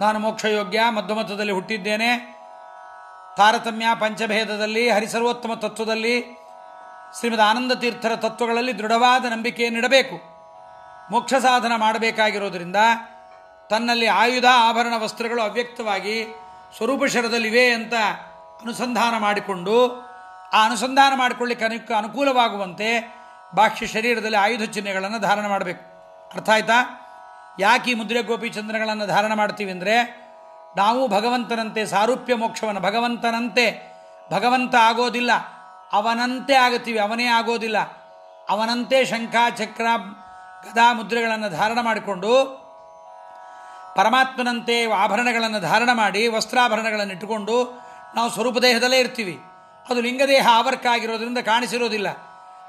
ನಾನು ಮೋಕ್ಷಯೋಗ್ಯ, ಮಧ್ಯಮತದಲ್ಲಿ ಹುಟ್ಟಿದ್ದೇನೆ, ತಾರತಮ್ಯ ಪಂಚಭೇದದಲ್ಲಿ ಹರಿಸರ್ವೋತ್ತಮ ತತ್ವದಲ್ಲಿ ಶ್ರೀಮದ್ ಆನಂದ ತೀರ್ಥರ ತತ್ವಗಳಲ್ಲಿ ದೃಢವಾದ ನಂಬಿಕೆಯನ್ನಿಡಬೇಕು. ಮೋಕ್ಷ ಸಾಧನ ಮಾಡಬೇಕಾಗಿರೋದ್ರಿಂದ ತನ್ನಲ್ಲಿ ಆಯುಧ ಆಭರಣ ವಸ್ತ್ರಗಳು ಅವ್ಯಕ್ತವಾಗಿ ಸ್ವರೂಪ ಶರೀರದಲ್ಲಿವೆ ಅಂತ ಅನುಸಂಧಾನ ಮಾಡಿಕೊಂಡು, ಆ ಅನುಸಂಧಾನ ಮಾಡಿಕೊಳ್ಳಿಕ್ಕೆ ಅನುಕೂಲವಾಗುವಂತೆ ಬಾಹ್ಯ ಶರೀರದಲ್ಲಿ ಆಯುಧ ಚಿಹ್ನೆಗಳನ್ನು ಧಾರಣ ಮಾಡಬೇಕು. ಅರ್ಥ ಆಯ್ತಾ? ಯಾಕೆ ಈ ಮುದ್ರೆ ಗೋಪಿಚಂದ್ರಗಳನ್ನು ಧಾರಣ ಮಾಡ್ತೀವಿ ಅಂದರೆ, ನಾವು ಭಗವಂತನಂತೆ ಸಾರೂಪ್ಯ ಮೋಕ್ಷವನ್ನು, ಭಗವಂತನಂತೆ ಭಗವಂತ ಆಗೋದಿಲ್ಲ, ಅವನಂತೆ ಆಗುತ್ತೀವಿ, ಅವನೇ ಆಗೋದಿಲ್ಲ. ಅವನಂತೆ ಶಂಖ ಚಕ್ರ ಗದಾ ಮುದ್ರೆಗಳನ್ನು ಧಾರಣ ಮಾಡಿಕೊಂಡು ಪರಮಾತ್ಮನಂತೆ ಆಭರಣಗಳನ್ನು ಧಾರಣ ಮಾಡಿ ವಸ್ತ್ರಾಭರಣಗಳನ್ನು ಇಟ್ಟುಕೊಂಡು ನಾವು ಸ್ವರೂಪ ದೇಹದಲ್ಲೇ ಇರ್ತೀವಿ. ಅದು ಲಿಂಗದೇಹ ಆವರ್ಕ ಆಗಿರೋದ್ರಿಂದ ಕಾಣಿಸಿರೋದಿಲ್ಲ.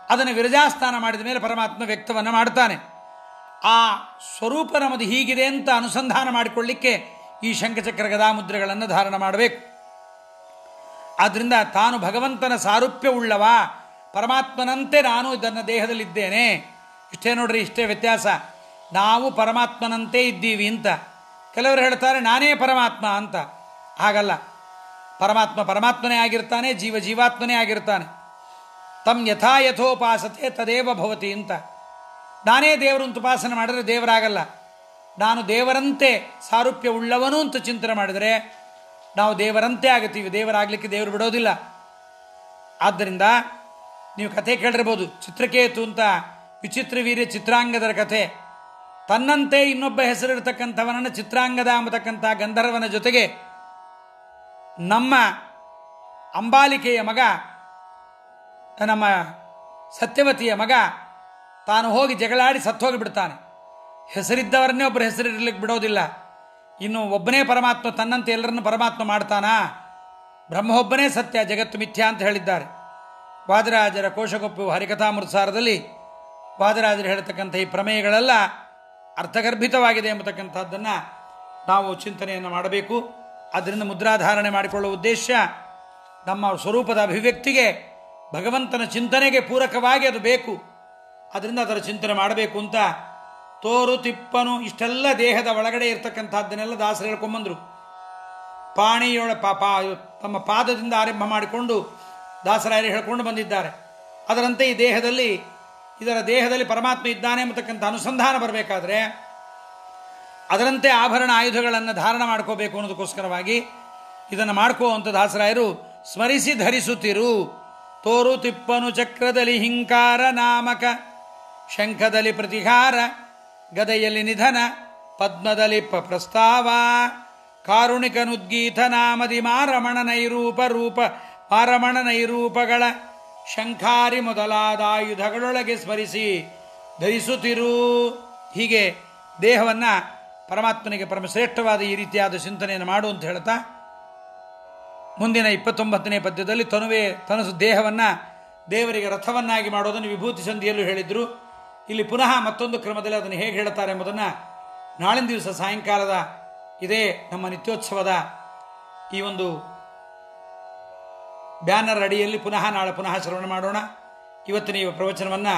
ಅದನ್ನು ವಿರಜಾಸ್ನಾನ ಮಾಡಿದ ಮೇಲೆ ಪರಮಾತ್ಮ ವ್ಯಕ್ತವನ್ನು ಮಾಡ್ತಾನೆ. ಆ ಸ್ವರೂಪ ನಮ್ಮದು ಹೀಗಿದೆ ಅಂತ ಅನುಸಂಧಾನ ಮಾಡಿಕೊಳ್ಳಿಕ್ಕೆ ಈ ಶಂಖಚಕ್ರ ಗದಾ ಮುದ್ರೆಗಳನ್ನು ಧಾರಣ ಮಾಡಬೇಕು. ಆದ್ದರಿಂದ ತಾನು ಭಗವಂತನ ಸಾರೂಪ್ಯವುಳ್ಳವ, ಪರಮಾತ್ಮನಂತೆ ನಾನು ಇದನ್ನು ದೇಹದಲ್ಲಿದ್ದೇನೆ. ಇಷ್ಟೇ ನೋಡ್ರಿ, ಇಷ್ಟೇ ವ್ಯತ್ಯಾಸ. ನಾವು ಪರಮಾತ್ಮನಂತೆ ಇದ್ದೀವಿ ಅಂತ. ಕೆಲವರು ಹೇಳ್ತಾರೆ ನಾನೇ ಪರಮಾತ್ಮ ಅಂತ. ಹಾಗಲ್ಲ, ಪರಮಾತ್ಮ ಪರಮಾತ್ಮನೇ ಆಗಿರ್ತಾನೆ, ಜೀವ ಜೀವಾತ್ಮನೇ ಆಗಿರ್ತಾನೆ. ತಮ್ ಯಥಾ ಯಥೋಪಾಸತೆ ತದೇವ ಭವತಿ ಅಂತ. ನಾನೇ ದೇವರು ಅಂತ ಉಪಾಸನೆ ಮಾಡಿದರೆ ದೇವರಾಗಲ್ಲ. ನಾನು ದೇವರಂತೆ ಸಾರೂಪ್ಯ ಉಳ್ಳವನು ಅಂತ ಚಿಂತನೆ ಮಾಡಿದರೆ ನಾವು ದೇವರಂತೆ ಆಗುತ್ತೀವಿ. ದೇವರಾಗಲಿಕ್ಕೆ ದೇವರು ಬಿಡೋದಿಲ್ಲ. ಆದ್ದರಿಂದ ನೀವು ಕಥೆ ಕೇಳಿರ್ಬೋದು, ಚಿತ್ರಕೇತು ಅಂತ ವಿಚಿತ್ರ ವೀರ್ಯ ಚಿತ್ರಾಂಗದರ ಕಥೆ. ತನ್ನಂತೆ ಇನ್ನೊಬ್ಬ ಹೆಸರಿರ್ತಕ್ಕಂಥವನನ್ನು ಚಿತ್ರಾಂಗದ ಎಂಬತಕ್ಕಂಥ ಗಂಧರ್ವನ ಜೊತೆಗೆ ನಮ್ಮ ಅಂಬಾಲಿಕೆಯ ಮಗ, ನಮ್ಮ ಸತ್ಯವತಿಯ ಮಗ ತಾನು ಹೋಗಿ ಜಗಳಾಡಿ ಸತ್ತೋಗಿಬಿಡ್ತಾನೆ. ಹೆಸರಿದ್ದವರನ್ನೇ ಒಬ್ಬರು ಹೆಸರಿರ್ಲಿಕ್ಕೆ ಬಿಡೋದಿಲ್ಲ. ಇನ್ನು ಒಬ್ಬನೇ ಪರಮಾತ್ಮ ತನ್ನಂತೆ ಎಲ್ಲರನ್ನು ಪರಮಾತ್ಮ ಮಾಡ್ತಾನಾ? ಬ್ರಹ್ಮ ಒಬ್ಬನೇ ಸತ್ಯ, ಜಗತ್ತು ಮಿಥ್ಯಾ ಅಂತ ಹೇಳಿದ್ದಾರೆ. ವಾದರಾಜರ ಕೋಶಗೊಪ್ಪು ಹರಿಕಥಾಮೃತಸಾರದಲ್ಲಿ ವಾದರಾಜರು ಹೇಳ್ತಕ್ಕಂಥ ಈ ಪ್ರಮೇಯಗಳೆಲ್ಲ ಅರ್ಥಗರ್ಭಿತವಾಗಿದೆ ಎಂಬತಕ್ಕಂಥದ್ದನ್ನು ನಾವು ಚಿಂತನೆಯನ್ನು ಮಾಡಬೇಕು. ಅದರಿಂದ ಮುದ್ರಾಧಾರಣೆ ಮಾಡಿಕೊಳ್ಳುವ ಉದ್ದೇಶ ನಮ್ಮ ಸ್ವರೂಪದ ಅಭಿವ್ಯಕ್ತಿಗೆ ಭಗವಂತನ ಚಿಂತನೆಗೆ ಪೂರಕವಾಗಿ ಅದು ಬೇಕು. ಅದರಿಂದ ಅದರ ಚಿಂತನೆ ಮಾಡಬೇಕು ಅಂತ ತೋರು ತಿಪ್ಪನು ಇಷ್ಟೆಲ್ಲ ದೇಹದ ಒಳಗಡೆ ಇರ್ತಕ್ಕಂಥದ್ದನ್ನೆಲ್ಲ ದಾಸರು ಹೇಳ್ಕೊಂಬಂದರು. ಪಾಣಿಯೊಳ ತಮ್ಮ ಪಾದದಿಂದ ಆರಂಭ ಮಾಡಿಕೊಂಡು ದಾಸರಾಯರು ಹೇಳ್ಕೊಂಡು ಬಂದಿದ್ದಾರೆ. ಅದರಂತೆ ಈ ಇದರ ದೇಹದಲ್ಲಿ ಪರಮಾತ್ಮ ಇದ್ದಾನೆ ಎಂಬತಕ್ಕಂಥ ಅನುಸಂಧಾನ ಬರಬೇಕಾದ್ರೆ ಅದರಂತೆ ಆಭರಣ ಆಯುಧಗಳನ್ನು ಧಾರಣ ಮಾಡ್ಕೋಬೇಕು ಅನ್ನೋದಕ್ಕೋಸ್ಕರವಾಗಿ ಇದನ್ನು ಮಾಡ್ಕೋವಂಥ ದಾಸರಾಯರು ಸ್ಮರಿಸಿ ಧರಿಸುತ್ತಿರು. ತೋರು ತಿಪ್ಪನು ಚಕ್ರದಲ್ಲಿ ಹಿಂಕಾರ ನಾಮಕ, ಶಂಖದಲ್ಲಿ ಪ್ರತಿಹಾರ, ಗದೆಯಲ್ಲಿ ನಿಧನ, ಪದ್ಮದಲ್ಲಿ ಪ್ರಸ್ತಾವ, ಕಾರುಣಿಕನುದ್ಗೀತ ನಾಮದಿ ಮಾರಮಣ ನೈರೂಪಗಳ ಶಂಖಾರಿ ಮೊದಲಾದ ಆಯುಧಗಳೊಳಗೆ ಸ್ಮರಿಸಿ ಧರಿಸುತ್ತಿರು. ಹೀಗೆ ದೇಹವನ್ನು ಪರಮಾತ್ಮನಿಗೆ ಪರಮಶ್ರೇಷ್ಠವಾದ ಈ ರೀತಿಯಾದ ಚಿಂತನೆಯನ್ನು ಮಾಡು ಅಂತ ಹೇಳ್ತಾ ಮುಂದಿನ 29ನೇ ಪದ್ಯದಲ್ಲಿ ತನಸು ದೇಹವನ್ನು ದೇವರಿಗೆ ರಥವನ್ನಾಗಿ ಮಾಡೋದನ್ನು ವಿಭೂತಿ ಸಂಧಿಯಲ್ಲೂ ಹೇಳಿದರು. ಇಲ್ಲಿ ಪುನಃ ಮತ್ತೊಂದು ಕ್ರಮದಲ್ಲಿ ಅದನ್ನು ಹೇಗೆ ಹೇಳ್ತಾರೆ ಎಂಬುದನ್ನು ನಾಳಿನ ದಿವಸ ಸಾಯಂಕಾಲದ ಇದೇ ನಮ್ಮ ನಿತ್ಯೋತ್ಸವದ ಈ ಒಂದು ಬ್ಯಾನರ್ ಅಡಿಯಲ್ಲಿ ನಾಳೆ ಪುನಃ ಶ್ರವಣ ಮಾಡೋಣ. ಇವತ್ತಿನ ಈ ಪ್ರವಚನವನ್ನು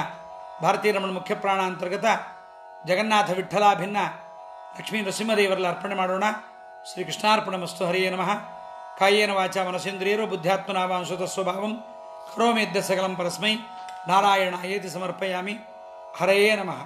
ಭಾರತೀಯ ರಮಣ ಮುಖ್ಯ ಪ್ರಾಣ ಅಂತರ್ಗತ ಜಗನ್ನಾಥ ವಿಠ್ಠಲಾಭಿನ್ನ ಲಕ್ಷ್ಮೀ ನರಸಿಂಹದೇವರಲ್ಲಿ ಅರ್ಪಣೆ ಮಾಡೋಣ. ಶ್ರೀ ಕೃಷ್ಣಾರ್ಪಣ ಮಸ್ತು. ಹರಿಯೇ ನಮಃ. ಕಾಯೇನ ವಾಚ ಮನಸೇಂದ್ರಿಯರು ಬುದ್ಧ್ಯಾತ್ಮನಾವಾಂಶುತ ಸ್ವಭಾವಂ ಕರೋಮಿ ಯದ್ಯ ಸಕಲಂ ಪರಸ್ಮೈ ನಾರಾಯಣ ಏತಿ ಸಮರ್ಪಯಾಮಿ. ಹರಯೇ ನಮಃ.